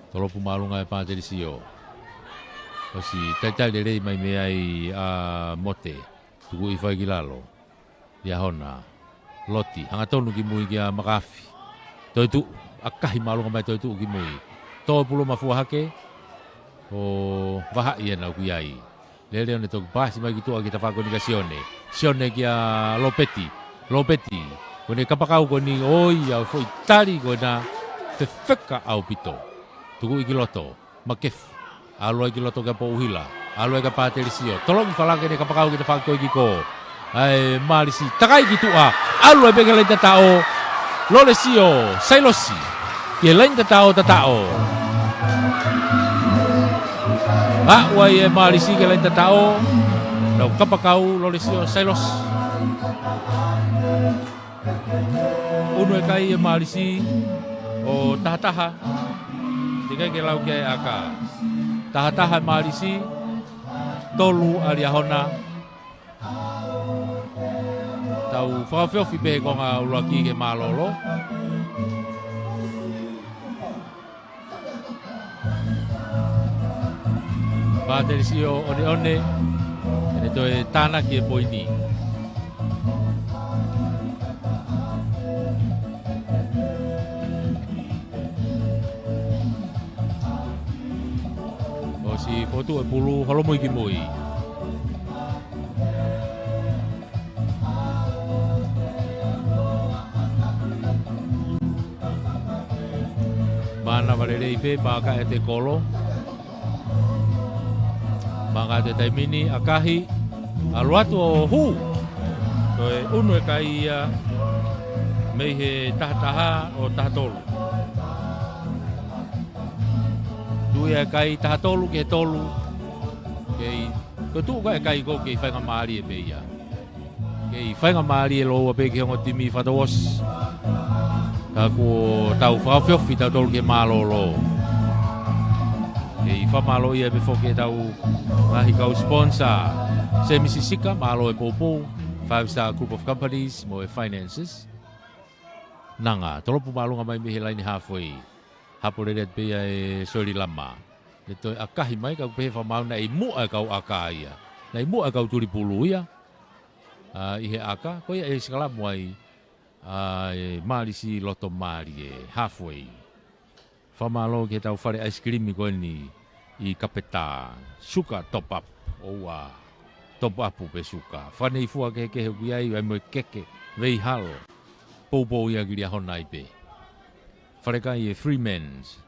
Tolopu malunga e Paterisio. O si taitai le rei mai me ai a mote. Tuku i whai ki lalo. Ia hona. Loti. Hanga tonu ki mui ki a makafi. Toi tu. Akahi malunga mai toi tu ki mui. Toi pulo mafua hake. O vaha i ena uki ai. Lele one toku pasi mai ki tua ki ta whakoni ka sione. Sione ki a Lopeti. Lopeti. Kone kapakau koni oi au foi tari kona te wheka au pito. Tuku iki loto, makef. Alo iki loto ka po uhila. Alo ka Paterisio. Tolong falake ne kapakau ki te whakko iki ko. Ai Malisi, takai ki tua. Alo e peke lain tatao. Lolesio, sailosi. Ki lain tatao. Wai e Malisi ki lain tatao. Nau kapakau, Lolesio, sailos. Unu e kai e Malisi o tahataha. Tikai ke lau kia e aka. Tahataha e Malisi. Tolu ariahona. Tau whakawhiofi pehe konga ulaki ke malolo. Paterisio one. Ene toi tāna ki e poini. Si foto e pulu halo moi ki moi. Mana valere ipe baka e te kolo. Baka te taimini akahi aluatu o hu. Toe unu e kai ia mei he tahataha o tahatolu. Ia kai tahatolu ke tolu kei ko tu ka kai ko ke whainga maari e pe ia kei whainga maari e loa pe ke hongo timi whatawos ka ko tau whawhiofi tau tolu ke malolo kei whamalo ia pe whoke tau ngahi kau sponsor se misisika malo e popo 5-star group of companies mo e finances nanga tolopu malunga mai mihe laini halfway hapore ret pe e sori lama. Itu akahi mai kau pe whamau na i mua kau aka ia. Na i mua kau turi pulu ia. Ihe aka, ko ia e skala muai Malisi loto mari e halfway. Whamalo ke tau whare ice cream ko ni i kapeta. Suka top up. Oua. Top up pe suka. Whanei fua ke huki ai mo keke. Vei halo. Popo ia giria hona i pe. Whareka i e Freemans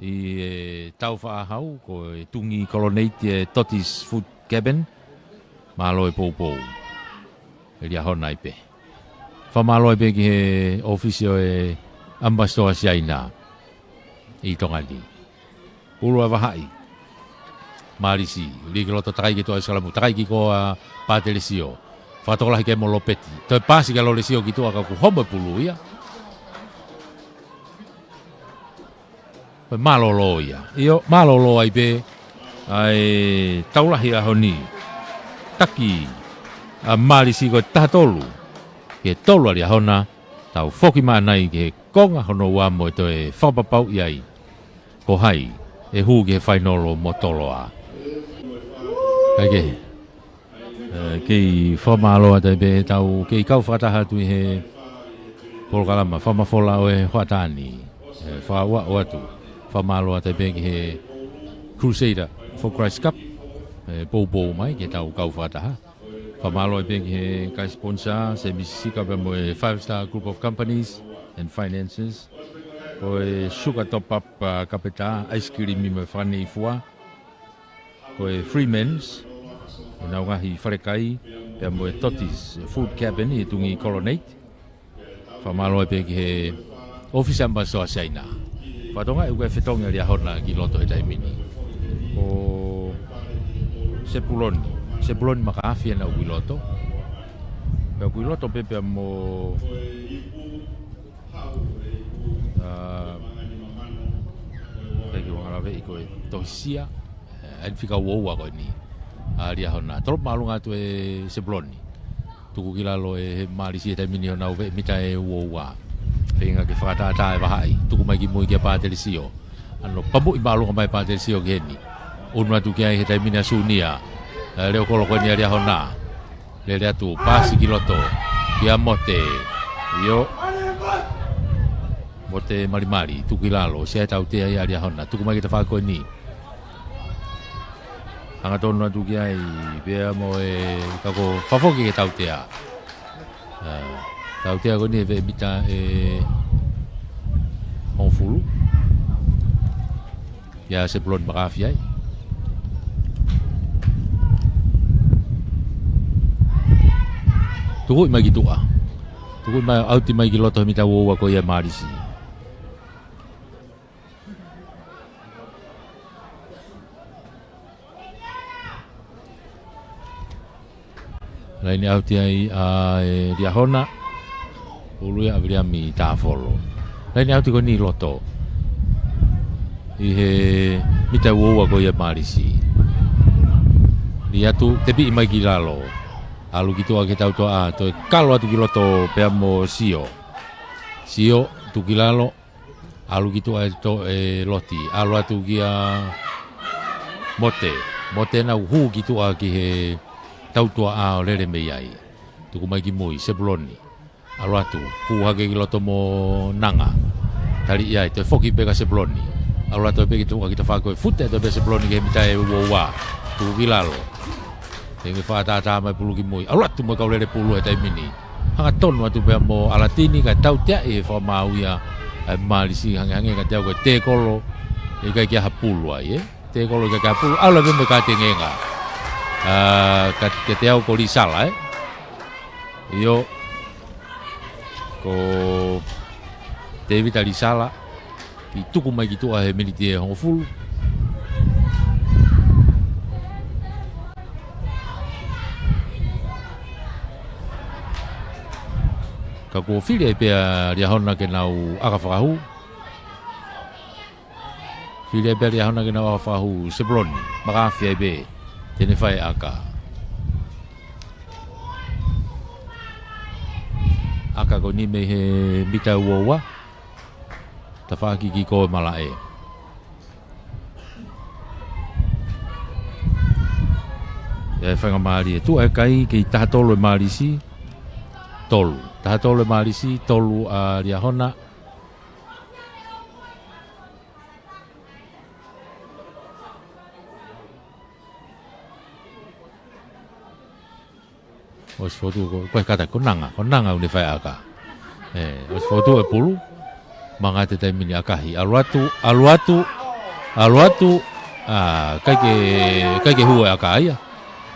i tau whaahau ko e tungi kolonate e Totis Food Cabin malo e poupou e ria hona i pe whamalo e pe ki he ofisio e Ambassador Siaina i tongani ulu a wahai Malisi li ki loto takai ki toa salamu takai ki ko a Paterisio Whatola ke mo lopeti. Toi pasi ka lole sio ki tua ka ku homa pulu ia. Malolo ia. Io malolo ai be ai taulahi a honi. Taki a malisi ko tatolu. Ke tolu ali a hona tau foki manai ke konga hono wa mo to e whapapau iai. Ko hai e hu ke whainolo mo tolo a. Kake. Kei whamaloa tai be tau kei kau whataha tui he polokalama whamafola o e whatani whaua o atu whamaloa tai be ki he Crusader for Christ Cup pou mai ke tau kau whataha whamaloa be ki he kai sponsor se misisika be mo e 5-star group of companies and finances o e sugar top up kapeta ice cream mi me whane i fua ko e Freeman's Nā ngahi wharekai, pia mo e Totis Food Cabin i tungi Colonnade. Whamaloa pe ki he office ambassador Saina. Whatonga e ukai whetonga ria hona ki loto e taimini. O Sepuloni makaafia na ui loto. Pia ui loto pe pia mo peki wangalawe i koe tohisia. Ain whika uoua koe ni. Aria hona trop malunga tu e Sebloni tuku kilalo e malisi e taimini hona uve mita e uoua penga ke whakatata e wahai tuku mai ki mui kia pāterisio ano pamu i malunga mai pāterisio ki heni unua tu kia e taimini a sunia leo koloko ni aria hona lea tu pasi ki loto kia mote yo mote marimari tuku kilalo se tau te ai aria hona tuku mai ki ta whako ni Anga tonu atu ki ai, pia mo e kako whafoki ke tautea. Tautea ko ni e bita e honfulu. Ia se plon makafi ai. Tuku mai ki tua. Tuku mai auti mai ki loto mita uoua ko ia marisi. Laini auti ai a ria hona ulu ya avria mi tafolo. Laini auti ko ni loto. I he mita uoua ko ia marisi. Ria tu tepi mai ki lalo. Alu ki tua ke tau toa to kalo atu ki loto pea mo sio. Sio tu ki lalo. Alu ki tua to e loti. Alu atu ki a mote. Mote na uhu ki tua ki he tau tua a lere mei ai. Tuku mai ki mui, Sebuloni. Alo atu, hu hake ki loto mo nanga. Tali iai, toi foki peka Sebuloni. Alo atu peki tuka kita whakoe fute toi peka Sebuloni ke mita e uoua. Tuku ki lalo. Tengi whaatata mai pulu ki mui. Alo atu mo kau lere pulu e taimini. Hanga tonu atu pea mo alatini ka tau tea e whamauia. Malisi hange ka teo koe te kolo. E kai kia hapulu ai, te kolo kai kia hapulu. Alo pembe ka te ngenga. Ke te au ko risala io ko te vita risala ki tuku mai ki tua he militi e hongofulu ka ko fili e pea ria hona ke nau aka whakahu fili e pea ria hona ke nau aka whakahu Sebloni makawhia e be Tene whai aka. Aka ko ni me he mita uoua. Ta whaki ki koe malae. E whanga maari e tu e kai ki taha tolu e marisi. Tolu. Taha tolu e marisi, tolu a ria hona. Os foto ko kata konanga uni fai aka os foto e pulu manga te tai mini akahi aluatu kai ke hua aka ia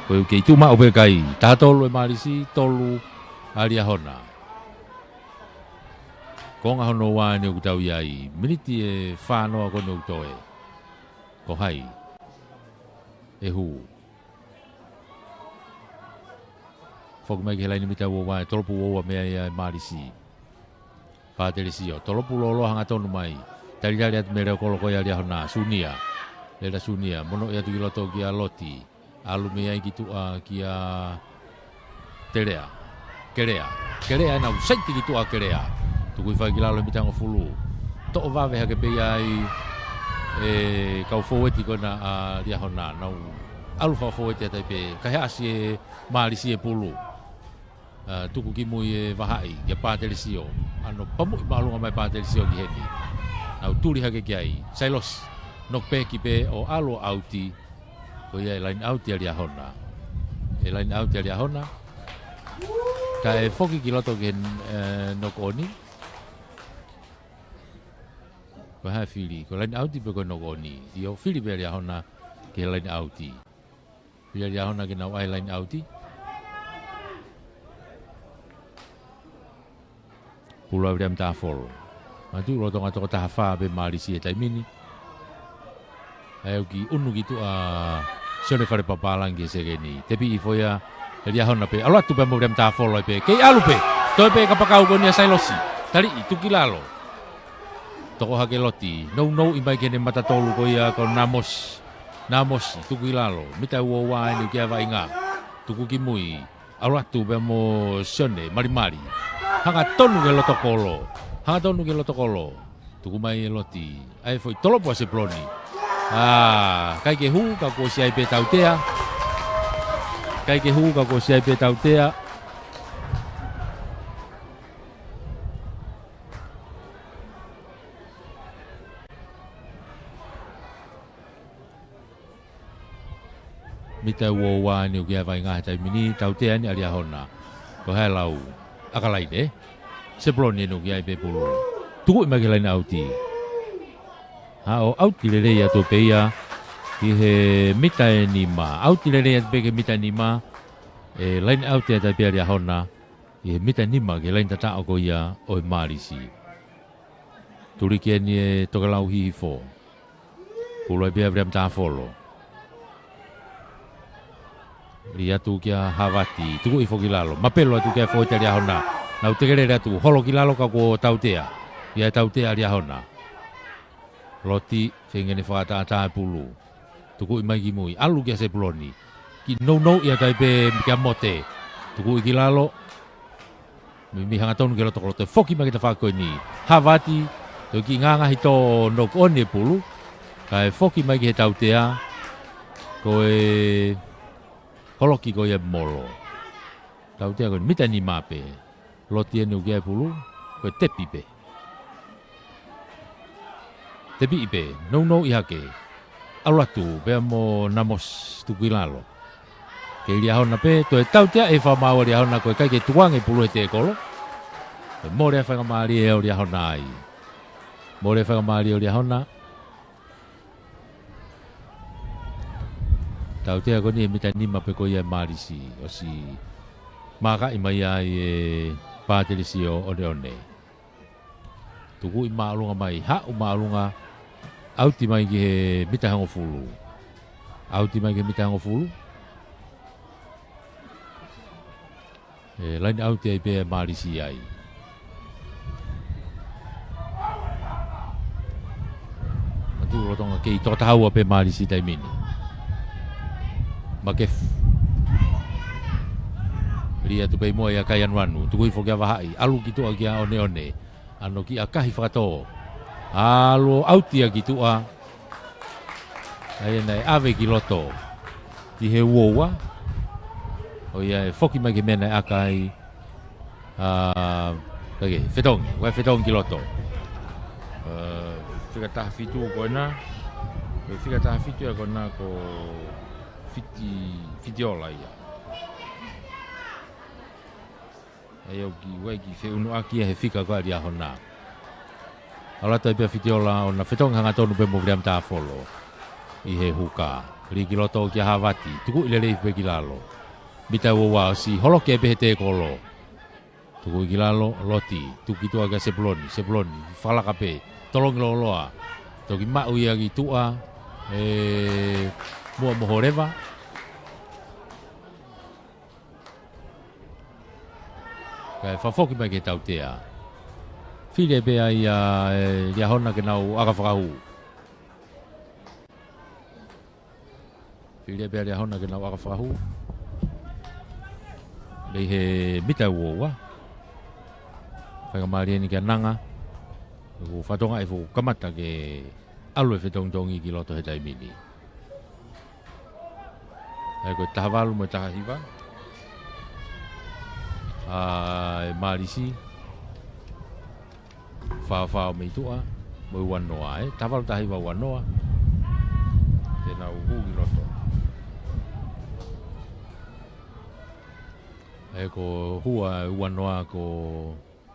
ko ke tu ma obe kai ta tolu e marisi tolu aria hona konga hono wa ni utau iai miniti e whanoa ko no toe ko hai e hu Foku mai ke laini mita wa tolopu wa mea ia marisi. Patelisio tolopu lolo hanga tonu mai. Tali at mere kolo ko ya dia hona sunia. Leda sunia mono ya tuki loto kia loti. Alu mea gitu kia terea. Kerea na usaiti gitu kerea. Tuku fa kila lo mita ngofulu. To va ve hake pe ai kau forward ko na dia hona na alu fa forward ya tai ka hasi marisi e pulu. Tuku ki mui vahai ya patelisio ano pamu balunga mai patelisio ki heni au tuli hake kiai sailos nok pe ki pe o alo auti ko ia line auti ali hona line auti ali hona ka e foki ki loto gen nok oni ko ha fili ko line auti pe ko nok oni io fili be ali hona ki line auti fili ali hona ki na line auti Pulau William Tafol. Maju lo tonga toko tahafa be Malaysia tai mini. Ayo ki unu gitu sone fare papalang ge segeni. Tapi ifoya dia hona pe. Alo tu be William Tafol pe. Ke alu pe. To pe kapakau gonia sailosi. Tali itu kilalo. Toko hake loti. No imbai kene mata tolu ko ya ko namos. Namos tu kilalo. Mita wo wa ni kia va inga. Tuku ki mui. Alo tu be mo sone mari. Hanga tonu ke loto kolo. Tuku mai loti. Ai foi tolopo se ploni. Kai ke hu ka ko si ai pe tautea. Mita wo wa ni ke vai nga tai mini tautea ni ali hona. Ko halau. Akalai de seploni no ki ai pe pulu tuku mai ke lain auti o auti le ya to pe ya ki he mita ni ma auti le ya pe ke mita ni ma lain auti ta pe ya hona e mita ni ma ke lain tata ko ya o marisi tuli ke ni to ka lau hi fo pulu pe abrem ta folo Ria tu kia Havati, tuku ifo kilalo. Mapelo tu kia foi ria hona. Na utegere ria tu holo kilalo ka ko tautea. Ia tautea ria hona. Loti fengene fata ata pulu. Tuku imai ki mui. Alu kia se puloni. Ki no ia tai pe kia mote. Tuku kilalo. Mi hanga tonu kilo tokolo te foki ma kita fako ni. Havati tu ki nganga hito nok one pulu. Kai foki mai ki tautea. Koe Holoki ko ia molo. Tau te ko mita ni mape. Loti enu kia pulu ko tepi pe. Tepi pe no ihake. Alatu be mo namos tu kilalo. Ke lia hona pe to tau te e fa mau lia hona ko kai ke tuang e pulu te kolo. Mo re fa mali e lia hona ai. Mo re fa mali e lia hona. Tau te ko ni mita ni mape ko ia marisi o si maka imai ai patelisio one. Tuku i maalunga mai ha u maalunga auti mai ki he mita hango fulu. Auti mai ki mita hango fulu. Lain auti ai pe marisi ai. Matu lo tonga ke i totahau pe marisi tai mini. Makef Ria tu pe mo ya kayan wanu tu ko fokia vahai alu gitu agia one ano ki akahi fato alu auti gitu ai nai ave kiloto di he woa o ya foki mai mena akai kage fetong kiloto fika ta fitu ko na fika ta fitu ko na ko Fitiola ia. Ayo ki weki fe unu aki he fika ko dia hona. Ala tai pe fitiola ona fetong hanga tonu pe mo William Tafolo. I he huka. Ri kiloto ki Havati. Tuku ile le pe kilalo. Bita wa si holo ke pe te kolo. Tuku kilalo loti. Tuki tu aga seploni. Fala kape. Tolong loloa. Toki ma uia ki tua. Mua mohoreva Kai whafoki mai ke tau tea. While pea ia lia hona ke nau aga whakahu. While pea lia hona ke nau aga whakahu. Lei he mita uoa. Whakamari ni ke nanga. Ko whatonga e fu kamata ke alu e whetongtongi ki loto he taimini. Ai koe tahawalu mo tahahiwa. Marisi. Whawhao mei tua. Moi wanoa e. Tahawalu tahahiwa wanoa. Tēnā uhu ki loto. Ai ko hua wanoa ko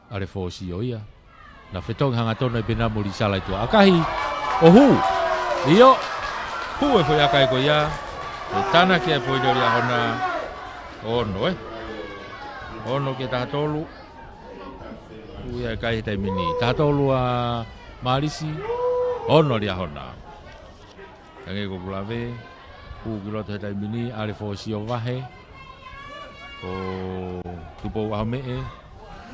arefosi o ia. Na whetong hanga tona i pena muri sala i tua. Akahi. Ohu. Iyo. Hu e foi akai ko ia. E tana ke e foi dori ahona. Ono Ono ke tahatolu. Hu ia kai tai mini. Tahatolu a Marisi. Ono ri ahona. Tange ko kulave. Hu kiloto he tai mini. Ale fo si o vahe. O tupo ahome e.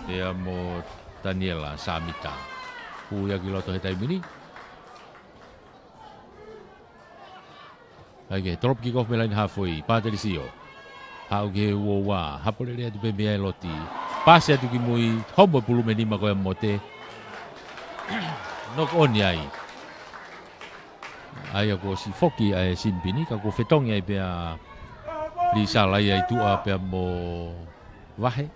Ea mo Daniela Samita. Hu ia kiloto he tai mini. Ai drop kick off melain halfway. Patricio. Hau ke uowa. Hapole rea tu pembea e loti. Pase atu ki mui. Homo pulu menima koe mote. Nok on ai. Ai ako si foki ai simpini. Kako fetongi ai pea. Li salai ai tua pea mo. Vahe.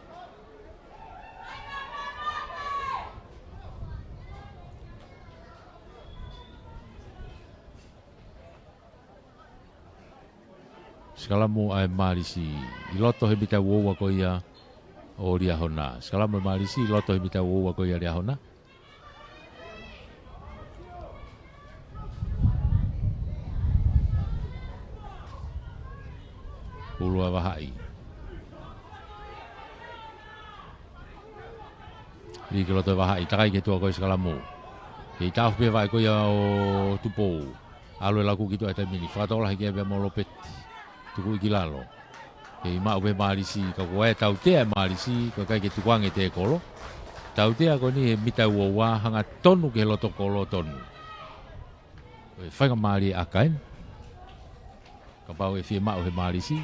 Sekalamu ai Marisi, i loto he mita uoua ko ia o ria hona. Sekalamu ai Marisi, i loto he mita uoua ko ia ria hona. Ulua wahai. Li ke loto wahai, takai ke tua ko i sekalamu. Ke i tau pia vai ko ia o tupou. Alue laku kitu ai tamini, whakatola heki ai mo lopeti. Tuku iki lalo. Kei mau pe Marisi, ka koe tau tea Marisi, ka kai ke tukuange te kolo. Tau tea ko ni he mita uowa hanga tonu ke loto kolo tonu. Whainga Mari akain. Ka pau e fie mau he Marisi.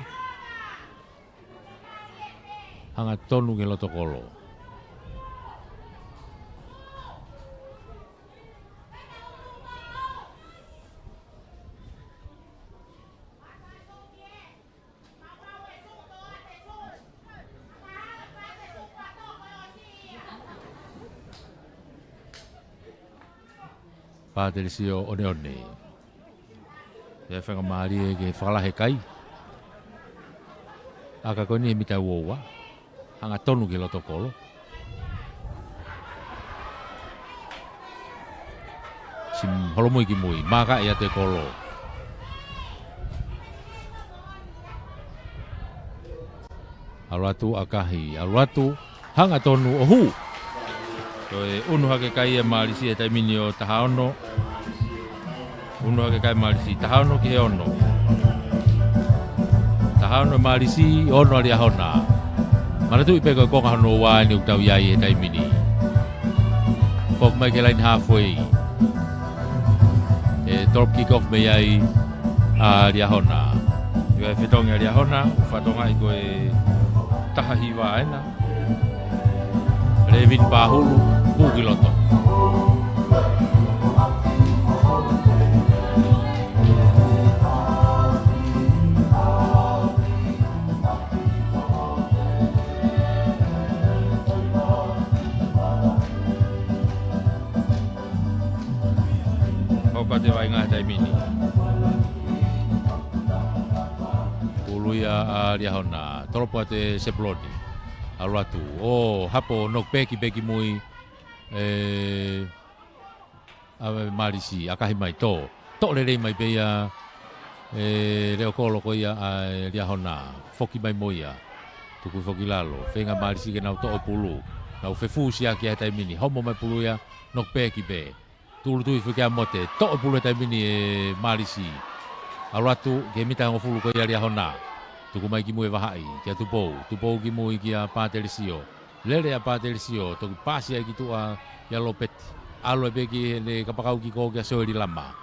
Hanga tonu ke loto kolo. Patricio one. E whanga maari e ke whakalahe kai. Aka koe ni e mita uowa. Hanga tonu ke loto kolo. Sim holomui ki mui. Maka ia te kolo. Aluatu akahi. Aluatu hanga tonu ohu. Koe unu hake kai e Marisi e taimini o tahaono. Unu hake kai Marisi, tahaono ki he ono. Tahaono Marisi, ono ali ahona. Maratu ipe koe konga hono waa ni uktau iai e taimini. Fok mai ke line halfway. E drop kick off me iai ali ahona. Iwa e whetongi ali ahona, ufatonga i koe tahahiwa aena. Levin Bahulu, Bugiloto. Kau kate vai ngah taimini. Uluia aliahona, tolopo ate seplodi. Aluatu, hapo nok peki mui Marisi, akahi mai to lere mai peia reo kolo ko ia ria hona, foki mai moia, tuku foki lalo, whenga Marisi ke nau to pulu, nau fefusi aki ai taimini, homo mai pulu ia nok peki pe, tulu tui whika mote, to pulu taimini e Marisi, aluatu ke mita ngofulu ko ia ria hona. Tuku mai ki mui wahai, kia tupou ki mui ki a Patricio. lele apa telisio to pasi gitu ya lopet alo begi le kapakau ki ko ga so di lama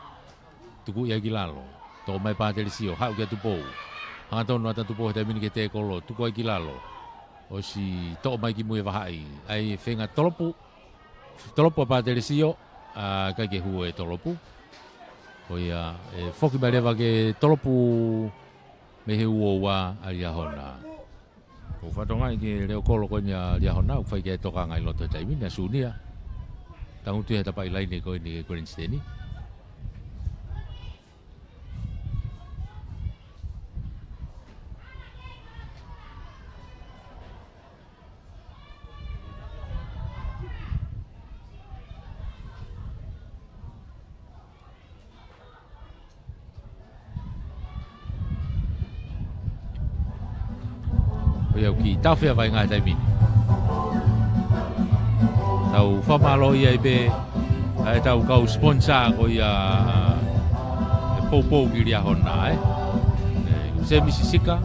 tuku ya gilalo to mai pa telisio ha ga tu po hanga to no ta tu po te mini ke te kolo tuku ai gilalo o si to mai ki mu e vahai ai fenga tolopu pa telisio ka ke hu e tolopu o ia foki ba leva ke tolopu me he uowa alia hona. O whatonga i ke reo kolo koina lia hona, u whai ke toka ngai loto taimi, na sunia. Tangutu he tapai laine koe ni Green Steni. Iau ki tau whea vai ngai taimi. Tau whamalo ia i be, ai tau kau sponsor ko ia pou ki ria hona se misisika,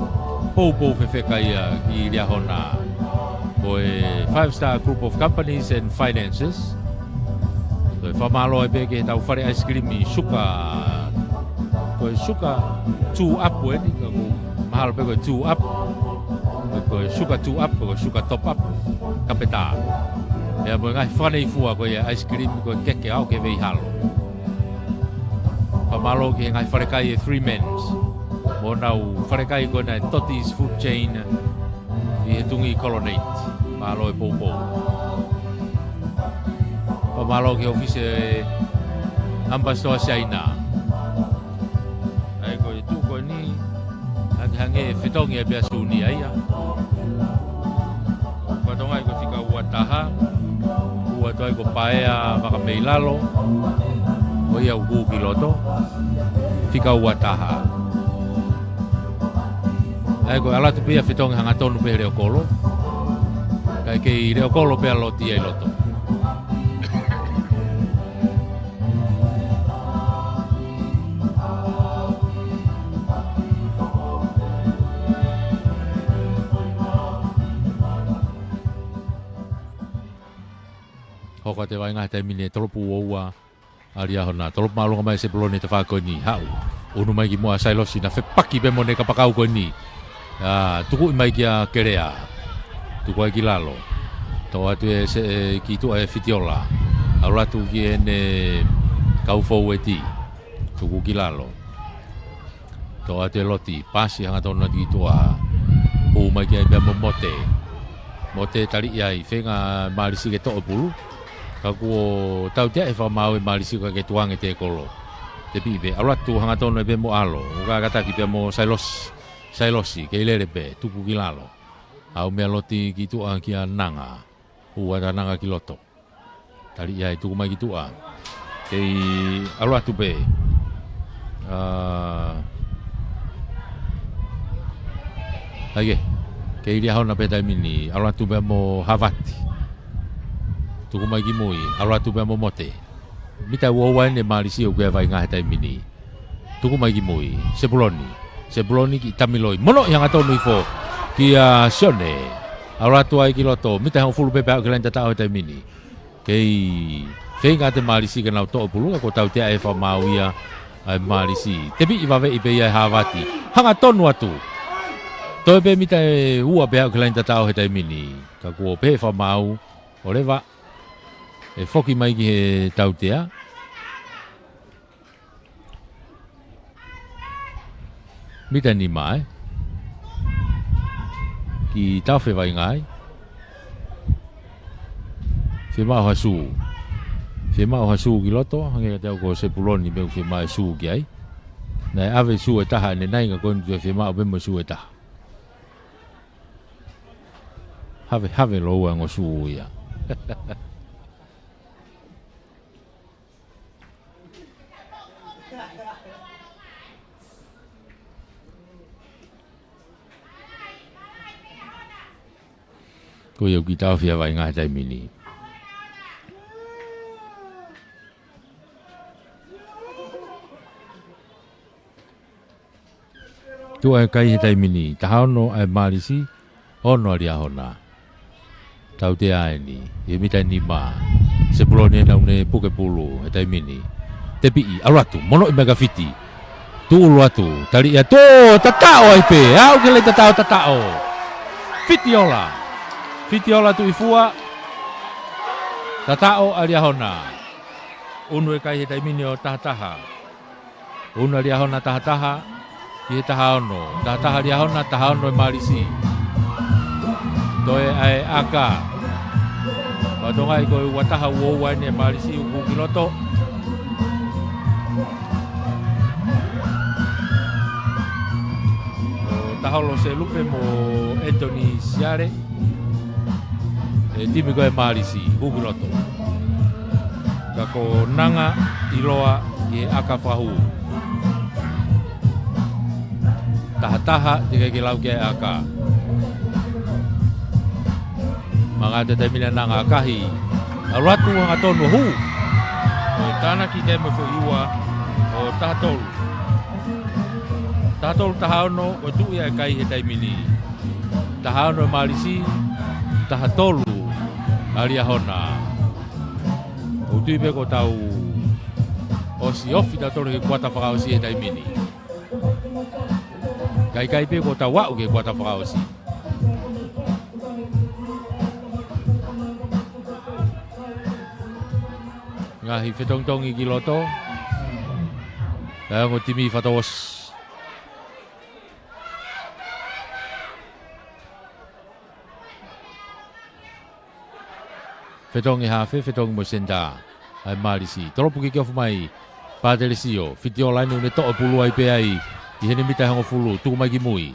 pou whewheka ia ki ria hona. Ko 5-star group of companies and finances. Ko whamalo i be ke tau whare ice cream i suka. Ko suka 2 up ni, ko mahalo pe ko 2 up. Ko suka 2 up, ko suka top up kapeta. Ya mo ngai whanei fua ko ia ice cream ko keke au ke vei halo. Pamalo ke ngai wharekai 3 men's. Mo nau wharekai ko na Toti's food chain i he tungi Colonnade. Palo e pou. Pamalo ke office ambassador China. Ai ko tu ko ni hange fetongi e bia suni ai ya. Patongai ko tika uataha. Uatoai ko paea makameilalo. O ia uku kiloto. Tika uataha. Ai ko ala tu pia fetongi hanga tonu pe reo kolo. Kai ke reo kolo pe aloti ai loto. Hoka te vai ngai te mine tolopu oua aria hona tolopu malunga mai se pelone te whako ni hau unu mai ki mua sailosi na whepaki pe mone ka pakau ko ni tuku i mai ki a kerea tuku ai ki lalo tau atu e se ki tu e fitiola au latu ki ene kau fau e ti tuku ki lalo tau atu e loti pasi hanga tonu ki tu a u mai ki ai bea mote tali iai whenga marisi ke to'o pulu Kakuo tau tia e whamau e marisi ka ke tuange te kolo. Te pibe, alatu hanga tono e pe mo alo. Uka kata ki pe mo sailosi, ke ilere pe, tuku ki lalo. Au mea loti ki tuang ki a nanga. Ua da nanga ki loto. Tali iai tuku mai ki tuang. Kei alatu pe. Hage, kei ria hona pe taimini. Alatu pe mo Havati. Tuku mai ki mui, alatu pe mo mote. Mita uawan e marisi o kua vai ngā hetai mini. Tuku mai ki mui, Sebuloni ki tamiloi. Mono yang atau nuifo ki a sione. Alatu ai ki loto, mita hang fulu pepe au ki lain tatao hetai mini. Kei whenga te marisi ka nau to'o pulu, ako tau tea e whamau ia marisi. Tepi i wawe i pe ia Havati. Hanga tonu atu. Toi pe mita e ua pe au ki lain tatao hetai mini. Ka kua pe whamau, o lewa. E foki mai ki he tautea. Mita ni mai. Ki tau whewai ngai. Whemau hasu. Whemau hasu ki loto. Hange ka tau ko se puloni meu whemau su ki ai. Nai ave su e taha ne nai nga koni tu e whemau bemo su e taha. Have loa ngo su ia. Ko iau ki tau whia vai ngā taimini. Tu ai kai he taimini, tahao no ai marisi, ono ria hona. tau te aini, e mita ni ma, se pulone na une puke pulu, e tai mini, te pi alatu, mono i mega fiti, tu atu, tali ia to, tatao ai pe, au ke le tatao, fitiola tu ifua, tatao aliahona, unu e kai he tai mini o taha, unu aliahona taha, ki he taha aliahona taha ono e marisi, toe ai aka, Wadongai ko wataha uowa ni marisi uku kiloto. Taholo se lupe mo Anthony Siare. Timi ko marisi uku kiloto. Kako nanga iloa ye aka fahu. Taha tiga kilau ke aka. Mga tatamina ng akahi. Alwatu ang aton hu. O tana kita mo iwa o tahatol. Tahatol tahano o tu ya kai hetai mini. Tahano malisi tahatolu aliahona. O tu be ko tau o si ofi tator ke kuata fakao si hetai mini. Kai be ko tau wa ke kuata fakao si. Ngahi fetong-tong i kiloto. Kaya ngo timi fatawas. Fetong i hafe, fetong mo senda. Ai marisi. Tolo puki kia fumai. Padelisio. Fitio lainu ne to'o pulu ai pe ai. I hene mita hango fulu. Tuku mai kimui.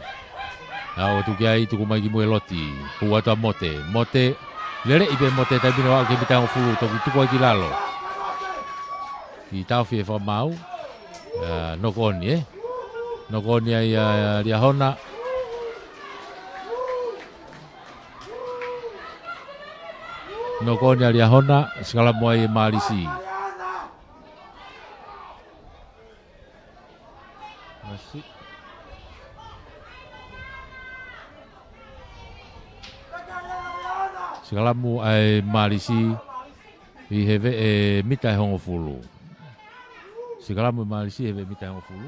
Au tuki ai tuku mai kimui loti. Huata mote. Mote. Lere ibe mote. Tapi no ke mita hango fulu. Tuku ai kilalo. I tau fie fa mau nokoni nokoni ai liahona nokoni liahona segala moai malisi masih segala moai malisi i heve mita hongo fulu. Segala Malisi heve mita hongo fulu.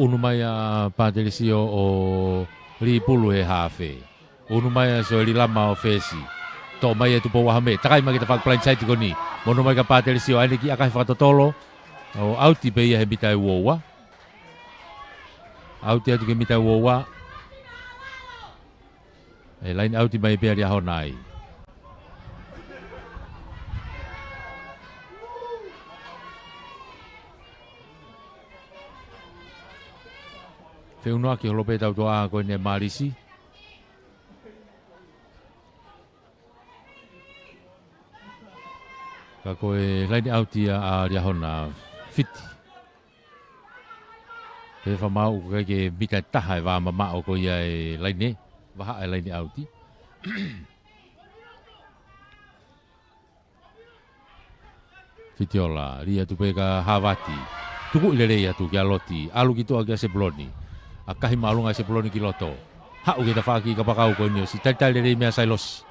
Unu maya padelisio o li pulu he hafe. Unu maya so li lama o fesi. To maya tu po wahame. Takai ma kita fak plan site ko ni. Mono maya padelisio ai ki akai fatotolo. O auti pe he mita wowa. Auti atu ke mita wowa. Lain auti mai pe dia honai. Feunoa ki holope tau toa ko ne marisi. Ka koe laini auti a riahona fiti. Te wha mau ko ke mita taha e wā mama o ko ia e laini. Waha e laini auti. Fiti ola, ria tu peka hawati. Tuku ilere ia tu kia loti. Alu gitu agia se bloni. Akahi malunga se peloni kiloto. Hau kita faki kapakau ko ni si tal dari mea sailos.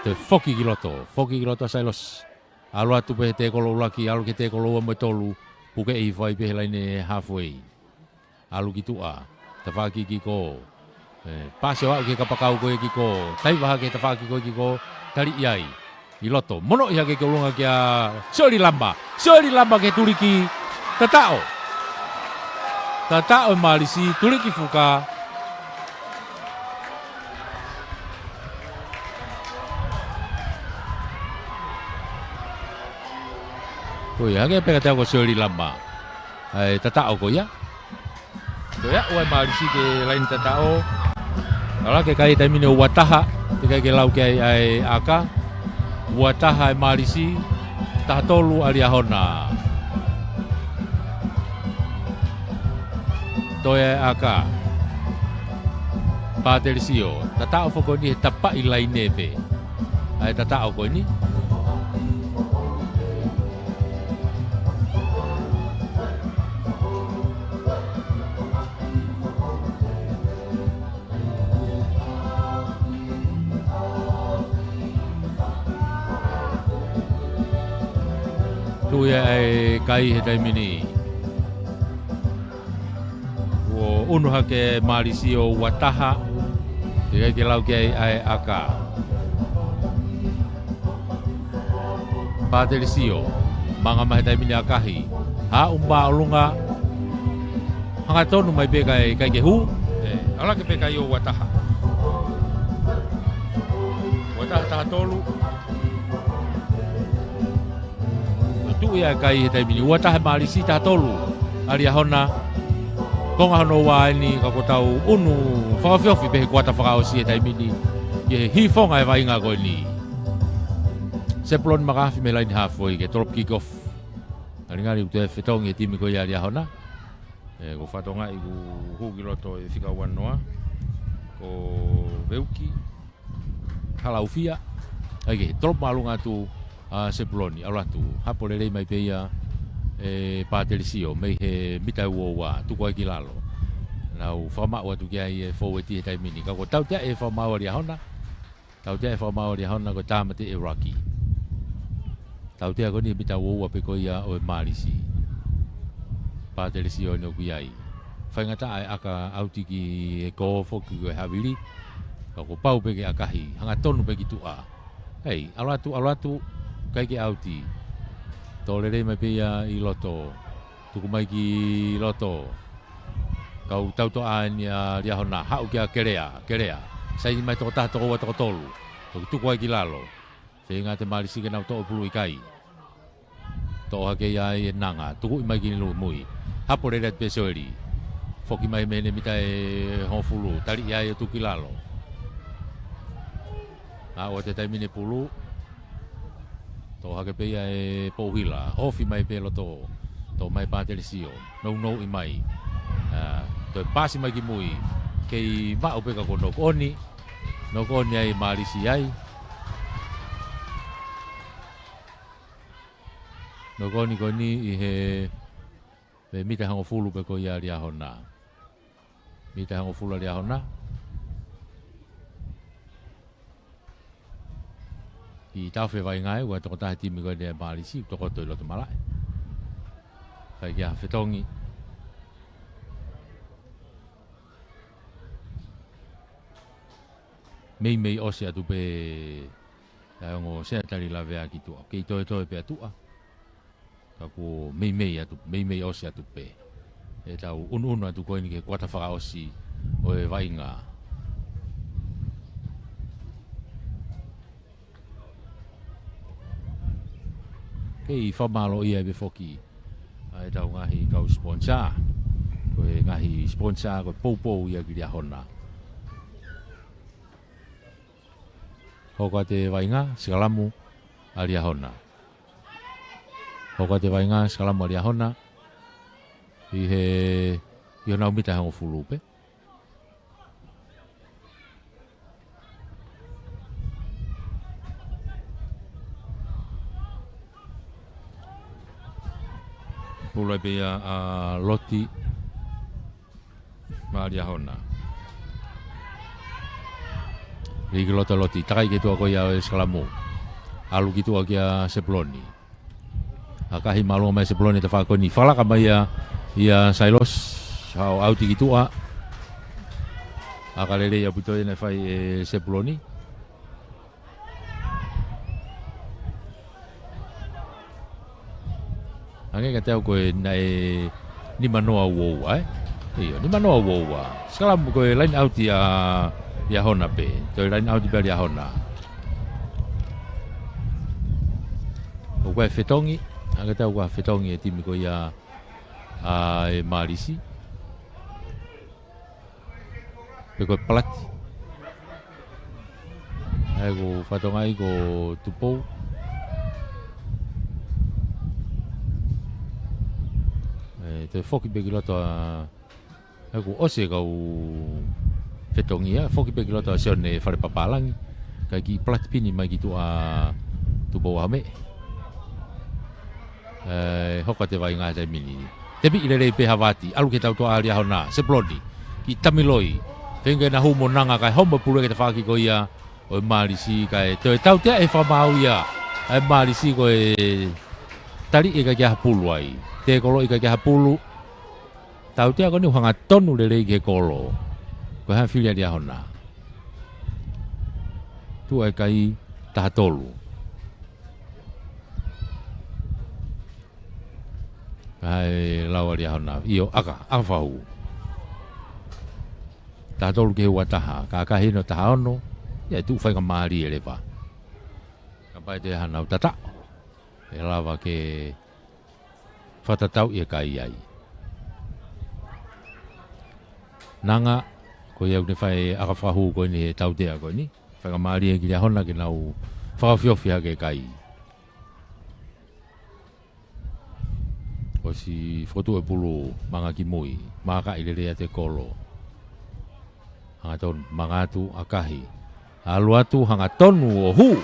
Te foki kiloto sailos. Alu atu pe te kolo laki alu ke te kolo mo tolu. Puke i vai pe laine halfway. Alu gitu a. Te faki ki ko. Pasio au ke kapakau ko ki ko. Tai wa ke te faki ko ki ko tali iai. Iloto mono ia ke kolunga kia soli lamba ke tuliki tatao. Tatao malisi tuliki fuka. Ko ya ke peka ko soli lamba. Ai tatao ko ya. Ko ya oi malisi ke lain tatao. Ala ke kai tamine wataha ke lau ke ai aka. Wataha malisi tatolu aliahona. Toya aka padelisio tatao foko ni tapa ilai nebe ai tatao ko ni Tu ia e kai he taimini. O unu hake Malisi o Wataha. Te ke lau ke ai aka. Patelisio. Manga mahe taimini akahi. Ha umba olunga. Hanga tonu mai pe kai ke hu. Ala ke pe kai o Wataha. Wataha taha tolu. Tu ia kai he taimini Wataha Malisi taha tolu. Aria hona. Konga hono wa ni ka ko tau unu whakawhiowhi pehe kuata whakaosi e taimini i he hifonga e wainga koe ni Sepuloni makawhi me laini hafoi ke torop kick-off Aringari u te whetongi e timi koe ia ria hona ko whatonga i ku huki loto e whika wanoa ko Veuki Halaufia Aike torop malunga tu Sepuloni aulatu hapo lelei mai peia e Patelisio me he mita uowa tu koe ki lalo nau whama ua tu kia i e fōweti he taimini ka ko tau tea e whama ua ria hona tau tea e whama ua ria hona ko tāmate e Raki tau tea koni mita uowa pe koe ia o e Malisi Patelisio no ki ai whaingata ai aka autiki e kōwho ki koe Havili ka ko pau pe ke akahi hanga tonu pe ki tua hei alatu kai ke auti Tolere mai pia i loto. Tuku mai ki loto. Kau tau to ani a ria hona. Hau kia kerea. Sai mai toko taha toko wa toko tolu. Tuku ai ki lalo. Whenga te Malisi ke nau toko pulu i kai. Toko hake ia e nanga. Tuku i mai ki nilu mui. Hapo rere at pesoeri. Foki mai mene mita e honfulu. Tari ia e tuki lalo. O te taimine pulu. Tō hake peia e Pouhila, hofi mai pe loto, tō mai Patelisio, no i mai. Tō pasi mai ki mui, kei mao peka ko nokoni ai Malisi ai. Nokoni koni i he, pe mita hango fulu pe ko ia ria hona. Mita hango fulu ria hona. I tau whewai ngai, ua toko tahe timi koe nea Malisi, toko toi loto malai. Whai kia whetongi. Mei ose atu pe, ongo senatari la vea ki tua. Kei toe pe atua. Kako mei ose atu pe. E tau unu atu koe ni ke kuata whaka osi o e vainga. Kei whamalo ia e foki ai tau ngahi kau sponsor koe ngahi sponsor koe poupou ia ki ria hona hoka te vainga sikalamu a ria hona hoka te vainga sikalamu a ria hona i hona umita hango fulupe Pulai pia Loti Maria Hona. Rigi Loti takai gitu aku ya Skalamu. Alu gitu aku ya Sepuloni. Akahi malu mai Sepuloni te fakoni. Fala kama ya Sailos au auti gitu a. Akalele ya butoy na fai Sepuloni. Ange ka tau koe nai ni manoa uoua Iyo, ni manoa uoua Skalamu koe line out ya hona pe Toi line out pe ya hona Ko koe whetongi Ange tau koe whetongi e timi koe ia e Malisi Pe koe palati Hai ko whatongai ko tupou Te foki peki loto Aku ose kau Whetongi foki peki loto a seone whare papalangi Kai ki plat pini mai ki tu bau hame Hoka te vai ngā tai mini Te bi ilere pe Hawati Alu ke tau toa aria hona Sepuloni Ki Tamiloi Whenga na humo nanga kai homa pure ke te whaki ko ia O Malisi kai Te tau tea e whamau ia Ai Malisi ko tali ika kia hapulu ai. Te kolo ika kia hapulu. Tau tia koni hanga tonu lele ke kolo. Ko ha filia dia hona. Tu ai kai tahatolu. Hai lawa dia hona. Iyo aka afahu. Tahatolu ke hua taha. Kakahino taha ono. Ya tu fai kamari ele pa. Kapai te hanau tata. E lava ke whatatau ia kai ai. Nanga, ko iau ne whai akawhahu ko ni he tau tea ko ni. Whakamari e ki rea hona ki nau whakawhiowhia ke kai. Ko si whotu e pulu manga ki mui, maka i rea te kolo. Hanga tonu, manga atu akahi. Alu atu hanga tonu o hu.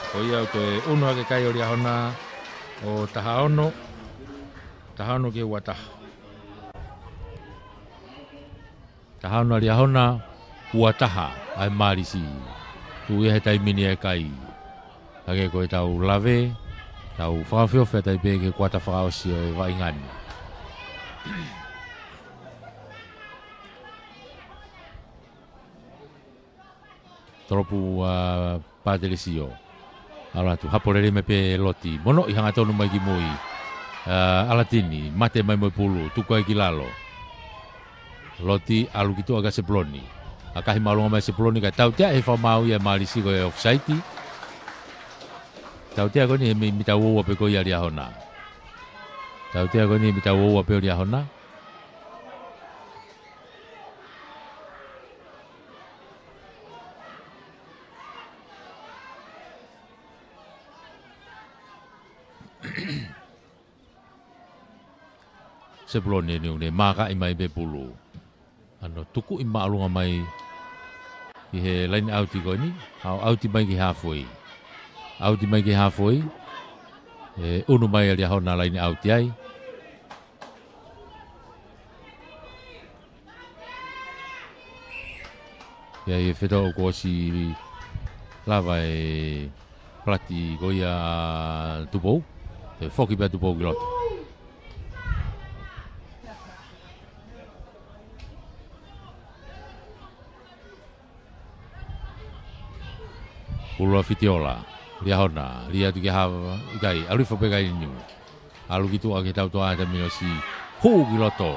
Ko iau te unua ke kai o rea hona o taha ono. Taha ono ke wataha. Taha ono rea hona wataha ai marisi. Tu ia he taimini e kai. Hake koe tau lave. Tau whakawhiowhia tai pe ke kuata whakaosi o e waingani. Toropu pāteresio. Ala tu haporere me pe loti. Mono i hanga tonu mai ki mui. Alatini, mate mai moi pulu, tuko ai ki lalo. Loti alu kitu aga seploni. Akahi malunga mai seploni ka tau tia e whamau ia marisi ko e offside. Tau tia koni he mita uwa pe ko ia ria hona. Tau tia koni he mita uwa pe ria hona. Sebelum ni maka imai be pulu. Ano tuku ima alunga mai ki he line out ko ni. Out mai ki halfway. Out mai ki halfway. Unu mai ali hona line out ai. Ya e feto ko si lava e plati ko ia tubo. Foki ba tubo glot. Pulau Fitiola, dia hona, dia tu ke hava ikai, alu fo pegai niu. Alu gitu ake tau toa ada minosi, hu giloto.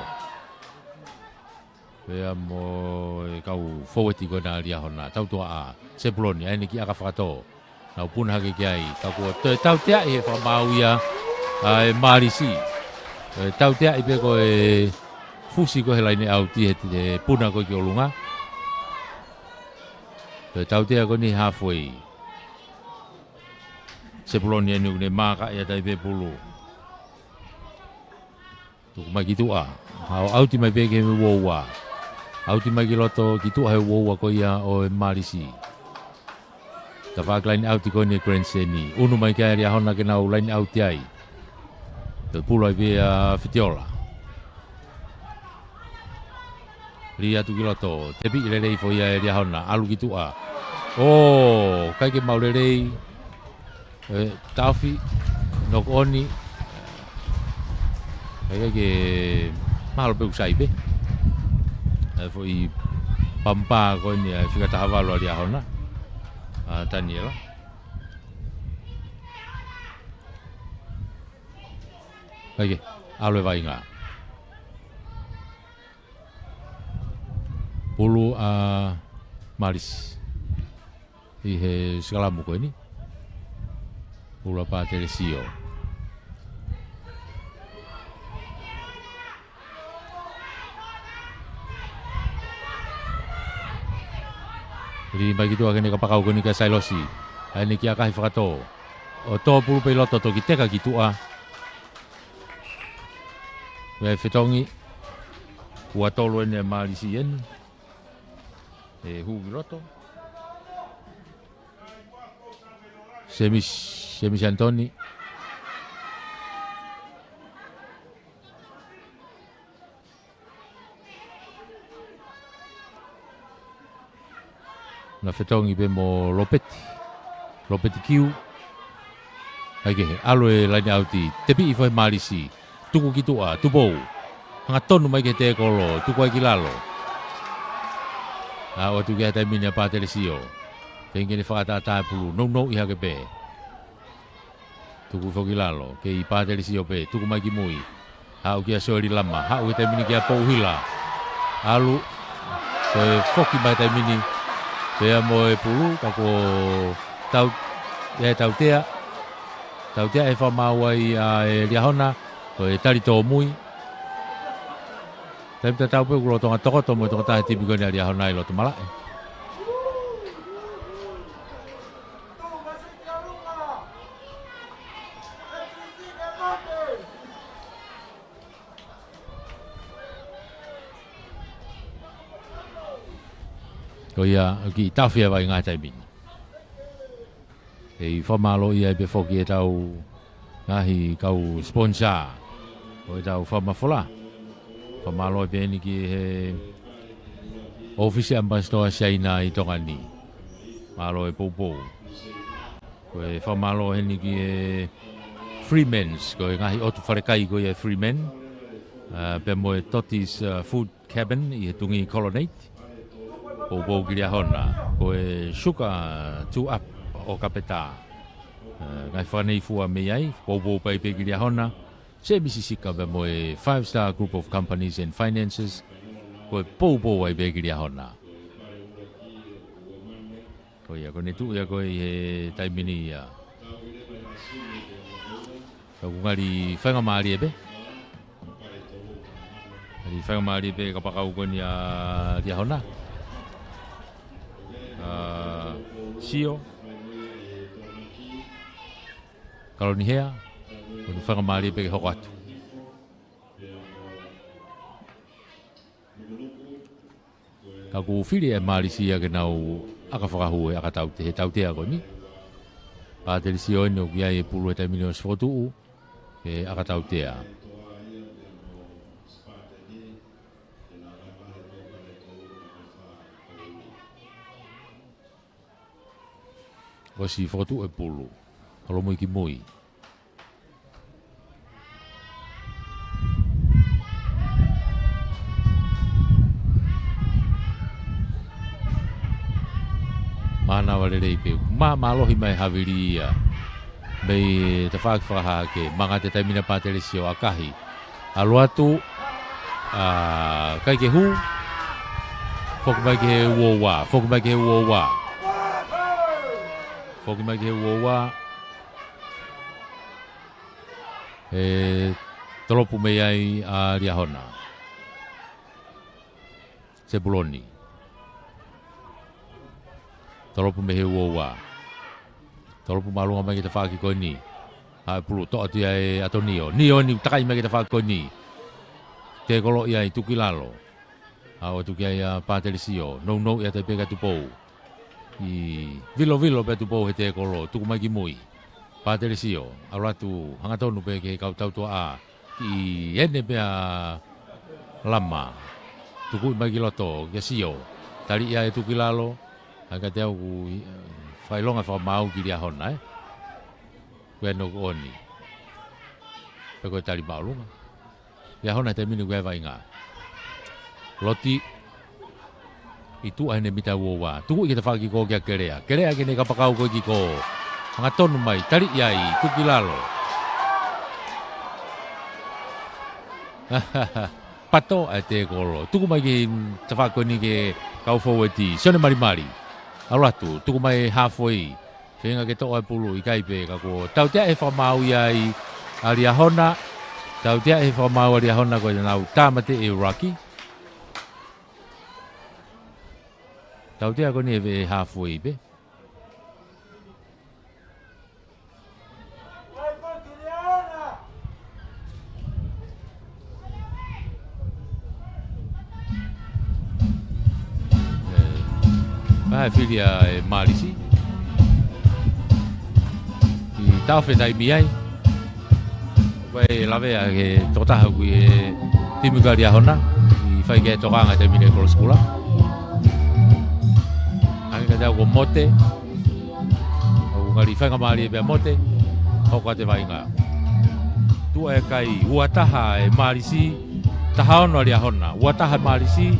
Pea mo kau forward ko na dia hona, tau toa seploni, ai ki aka fato. Nau pun hake kiai, tau ko tau tia e fa mau ia ai marisi. Tau tia i pe ko e fusi ko helaine au ti he puna ko ki olunga. Tau tia ko ni halfway. Sebelum ni ne maka ya tai be pulu. Tu mai gitu Hau ti mai be ke wowa. Ti mai loto gitu hai wowa ko ya o marisi. Ta va line out ko ni grand seni. Unu mai ka ya hona ke na line out ai. Tu pulu be Fitiola. Lia tu giloto. Tepi lele fo ya hona alu gitu Oh, kai ke mau lele Taufi nok oni ke mahal pe usai be foi pampa ko ni fica tava lo dia hona Daniela Oke alo vai nga pulu maris he segala muko ini Pula Pāteresio. Jadi bagi tu akan kapakau ko ni ka Sailosi. Ani ki akahi whakato. O tō pulu pe loto to ki teka ki tua. Wai whetongi. Ua tolu ene marisi eni. Hugi loto. Semis Antoni. Na whetongi pe mo Lopeti. Lopeti kiu. Hai ke alo e laini auti te pi foi malisi tuku ki tua tupou hanga tonu mai ke te kolo tuku ai ki lalo a o tu ke ta minia pa telesio tengi ni whakatata pulu no iha ke pe tuku foki lalo ke i pa telesio pe tuku mai ki mui ha o kia sori lama ha o te mini kia pouhila alu so foki mai te mini pe mo e pulu kako tau tau tea e whamawai a e riahona ko e tari tō mui taim ta tau pe ulo tonga tokoto mo tonga tahe tibi koni a riahona i loto malae ko ia ki tawhia vai ngā taimini e whamalo ia e pe whoki e tau ngahi kau sponsor o e tau whamafola whamalo e pe ni ki he office ambassador China i tonga ni malo e poupou ko e whamalo he ni ki e Freemans ko e ngahi otu wharekai ko e Freeman pe mo e Toti's Food Cabin i he tungi Colonnade poupou ki ria hona ko e Sugar to Up o kapeta ngai whanei fua me ai poupou pai pe ki ria hona se misisika pe mo e 5-star group of companies and finances ko e poupou ai pe ki ria hona ko ia ko ne tu ia ko e taimini ia ko ngari whanga maari e pe ari whanga maari pe kapakau ko ni a ria hona sio kalau ni hea ko whanga maari pe hoko atu ka ku whiri e maari sia ke nau aka whakahu e aka taute he taute ako ni pa te sio ino ki ai e pulu e taimini o sfotu e aka taute a o si fotu e pulu kalau mo ki moi mana wale rei pe malohi mai haviri ia bei te whakawhaha ke manga te taimina pa telesio akahi alo atu kai ke hu foku mai ke he uowa foku mai ke he uowa foku mai ke he uowa tolopu mei ai a riahona se buloni tolopu me he uowa tolopu malunga mai ke te whaki koe ni a pulu to atu ai ato nio ni takai mai ke te whaki koe ni te kolo ia i tuki lalo a o tuki ai a patelisio no ia te peka tupou i vilo pe tupou he te kolo tuku mai ki mui patelisio alatu hangatonu pe ke kau tau tua a i ene pe a lama tuku mai ki loto ke sio tali ia e tuki lalo aga te au whailonga whamau ki ria hona kue no oni pe koe tali maulunga ria hona te minu kue vai ngā loti i tu aine mita uowa tuku i te whaki ko kia kerea kene kapakau ko ki ko hanga tonu mai tali iai tuki lalo pato a te kolo tuku mai ki te whako ni ke kau faweti sione mari alatu tuku mai halfway whenga ke toa pulu i kaipe kako tau tea e whamau iai a riahona tau tea e whamau a riahona koe nau tāmate e Rocky tau tea koni e halfway be vai filia e malisi i tawhe tai mi ai vai lavea ke totaha kui e timuka riahona i whai ke tokanga te mine kolo skula ange ka tau ko mote au ngari whainga maari e pia mote Hoko te vainga. Tua e kai uataha e marisi tahaono lia hona. Uataha marisi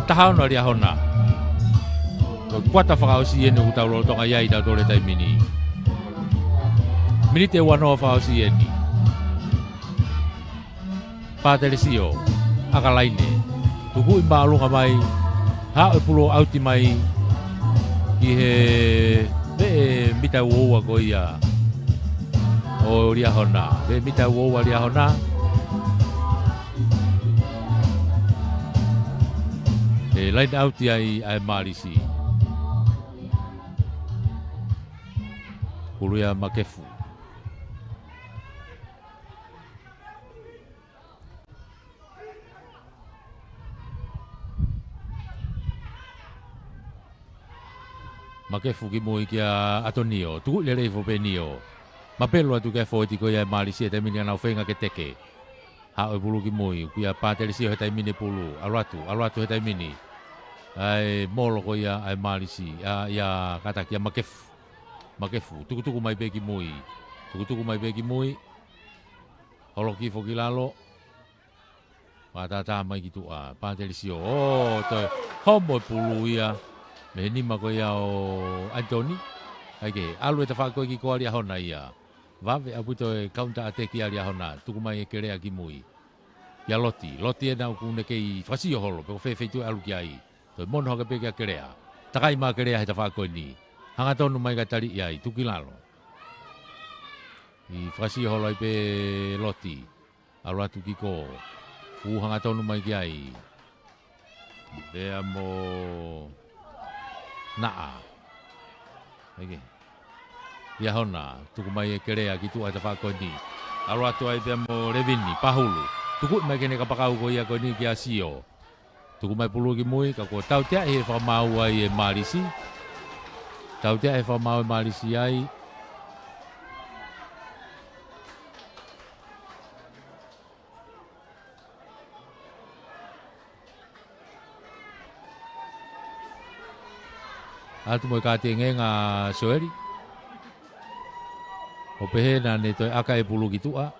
tahaono lia hona. Kuata whakaosi ene utaulo tonga iai tau tole taimini. Minite wanoa whakaosi ene. Pātelesio, akalaine. Tuku imba alunga mai, hao e pulo auti mai, ki he mita uoua ko ia o lia hona. Be mita uoua lia hona. E lain auti ai marisi. Puluia makefu. Makefu ki moi kia atonio, tuku le reifo pe nio. Mapelo atu kia fo tiko ia marisi e taimini anau whenga ke teke. Hao e pulu ki moi, kia pātelesio he taimini pulu, aluatu he taimini. Ai molo ko ia ai marisi, ia kata kia makefu. Makefu, tuku mai beki moi. Tuku mai beki moi. Holo ki fo ki lalo. Patata mai ki tua, pātelesio. Oh, toi homo pulu ia. Me nima ko ia o Antoni. Aike, alu e ta whako ki ko alia hona ia. Vave aputo e kaunta ate ki alia hona. Tuku mai e kerea ki mui. Ia Loti. Loti e nau kune kei whasio holo. Peko whewheitu e alu ki ai. Toi mono haka peke a kerea. Takai maa kerea he ta whako ni. Hanga tonu mai ka tari iai. Tuki lalo. I whasio holo i pe Loti. Alu atu ki ko. Hanga tonu mai ki ai. Dea mo... Naa. Ege. Ia hona, tuku mai e kerea ki tua te whako ni. Aro atu ai pia mo revini, pahulu. Tuku mai kene ka pakau ko ia ko ni ki a sio. Tuku mai pulu ki mui, ka ko tau tea he whamau ai e marisi. Tau tea he whamau e marisi ai. Atu mo ka te ngā soeri. O pehe na ne toi aka e pulu ki tua.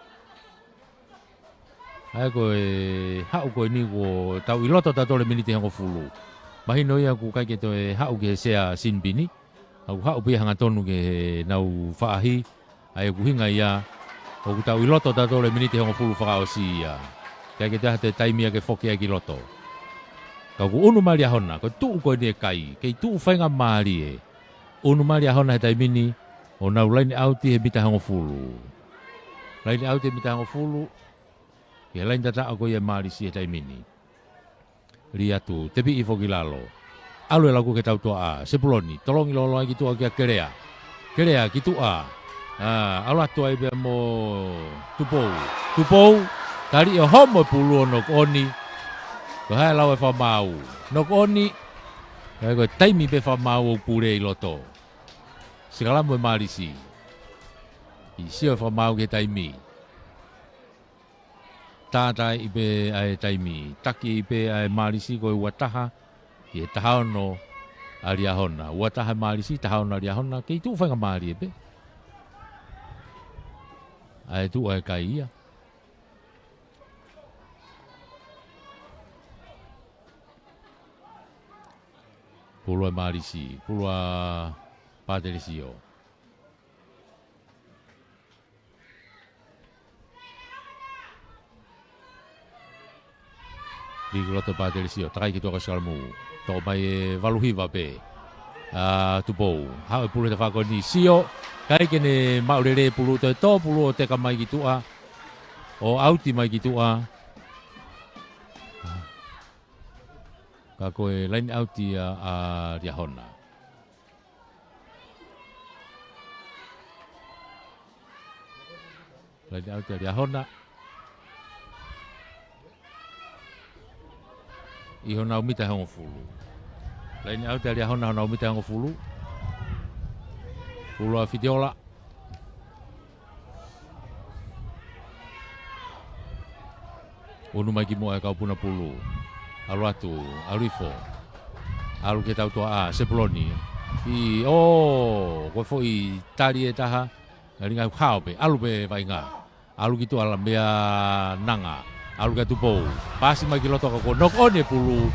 Ai koe hau koe ni ko tau iloto tatole miniti hango fulu. Mahino ia ku kai ke toi hau ke sea sinbini. Au hau pia hanga tonu ke nau whaahi. Ai ku hinga ia. O ku tau iloto tatole miniti hango fulu whakaosi ia. Kai ke te taimia ke whoki ai ki loto. Kau ku unu maria hona, ko tuu koe ni e kai, kei tuu whainga maari e. Unu maria hona he taimini, o nau laini auti he mita hango fulu. Laini auti he mita hango fulu, ke laini tata ako ia maari si he taimini. Ria tu, tepi i foki lalo. Alu e laku ke tau tua a, sepuloni, tolongi lolo ai ki tua kia kerea. Kerea ki tua. Alu atu ai bea mo tupou. Tupou, tari o homo pulu ono oni. Ko hai lau e whamau. Nok oni, kai koe taimi pe whamau o pure i loto. Sikalamu e marisi. I sio e whamau ke taimi. Tātai i pe ai taimi. Taki i pe ai marisi koe uataha. Ki e tahaono a ria hona. Uataha marisi, tahaono a ria hona. Kei tu whainga mari e pe. Ai tu ai kai ia. Pulua marisi, pulua pātelesio. Rigoloto pātelesio, takai ki toka skalmu. Tō mai e waluhiwa pe. Tupou, hau e pulu te whako ni sio. Kai kene maurere pulu te tō pulu o teka mai ki tua. O auti mai ki tua. Ka koe lain auti a ria hona. Lain auti a ria hona. I hona umita hango fulu. Lain auti a ria hona hona umita hango fulu. Fulu a fitiola. Unu mai ki moa e kau puna pulu. Alu atu, alifo. Alu ke tau toa a, sepuloni. I, koe fo i tari e taha. Ringa hao pe, alu pe vainga. Alu gitu alam bea nanga. Alu gatu pou. Pasi mai kiloto ko nok on e pulu.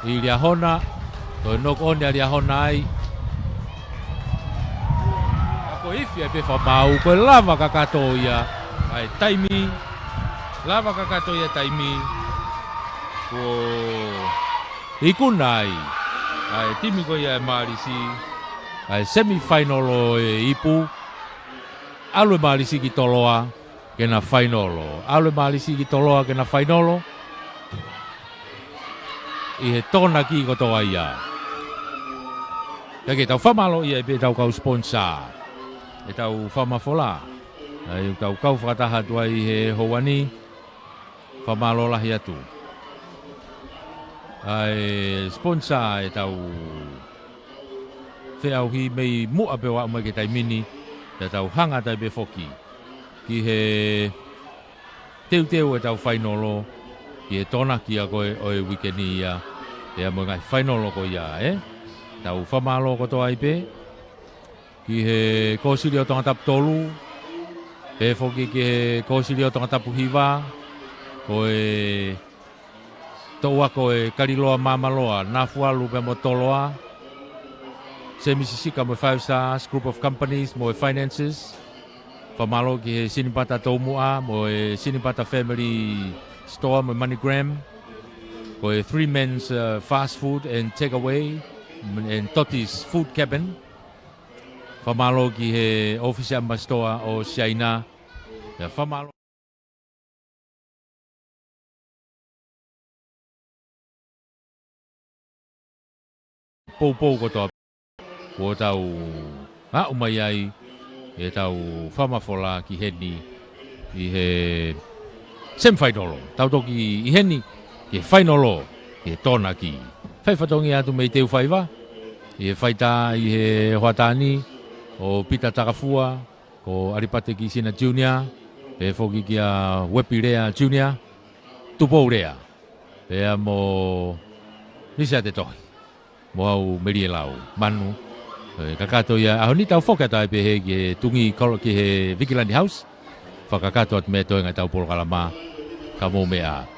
I lia hona. To nok on lia hona ai. Ako ifi pe fa mau ko lava kakato ia. Ai taimi. Lava kakato ia taimi. Ko ikunai. Ai timi ko ia marisi. Ai semi-final o ipu. Alu marisi ki toloa kena finalo. Alu marisi ki toloa kena finalo. I he tona ki ko toa ia. Kake tau whamalo ia pe tau kau sponsor. E tau whamafola. Ai tau kau whakataha tua i he houani. Whamalo lahi atu. Ai sponsor e tau whiau hi mei mua pe wa mai ke taimini. Te tau hanga tai be foki. Ki he teu e tau whainolo. Ki he tona ki a koe o e wikeni ia. E a mga whainolo ko ia, Tau whamalo ko toa ipe. Ki he kōsiri o tonga tapu tolu. Pe foki ki he kōsiri o tonga tapu hiwa. Ko e toa ko e kariloa mamaloa. Nafualu pe mo toloa. Se misisika mo 5 stars, group of companies, mo finances. Whamalo ki he Sinipata Taumua, mo e Sinipata Family Store, mo MoneyGram. Ko e 3 men's fast food and takeaway, and Toti's food cabin. Whamalo ki he office ambassador o China. Whamalo. Pou ko toa. Ko tau umai ai e tau whamafola ki heni i he semi-finalo. Tau toki i heni ki he finalo ki he tona ki. Whaiwhatongi atu mei teu whaiwa. I he whaita i he hoatani o Pita Takafua ko Aripate ki Sina Junior. E whoki ki a Wepi Rea Junior. Tupou Rea. E a mo nisa te tohi. Mo au meri e lau. Manu. Kakato ia ahoni tau whokata pe he ki he tungi ki he Vigilante House. Whakakato at me toi ngai tau polo kalama ka mō mea.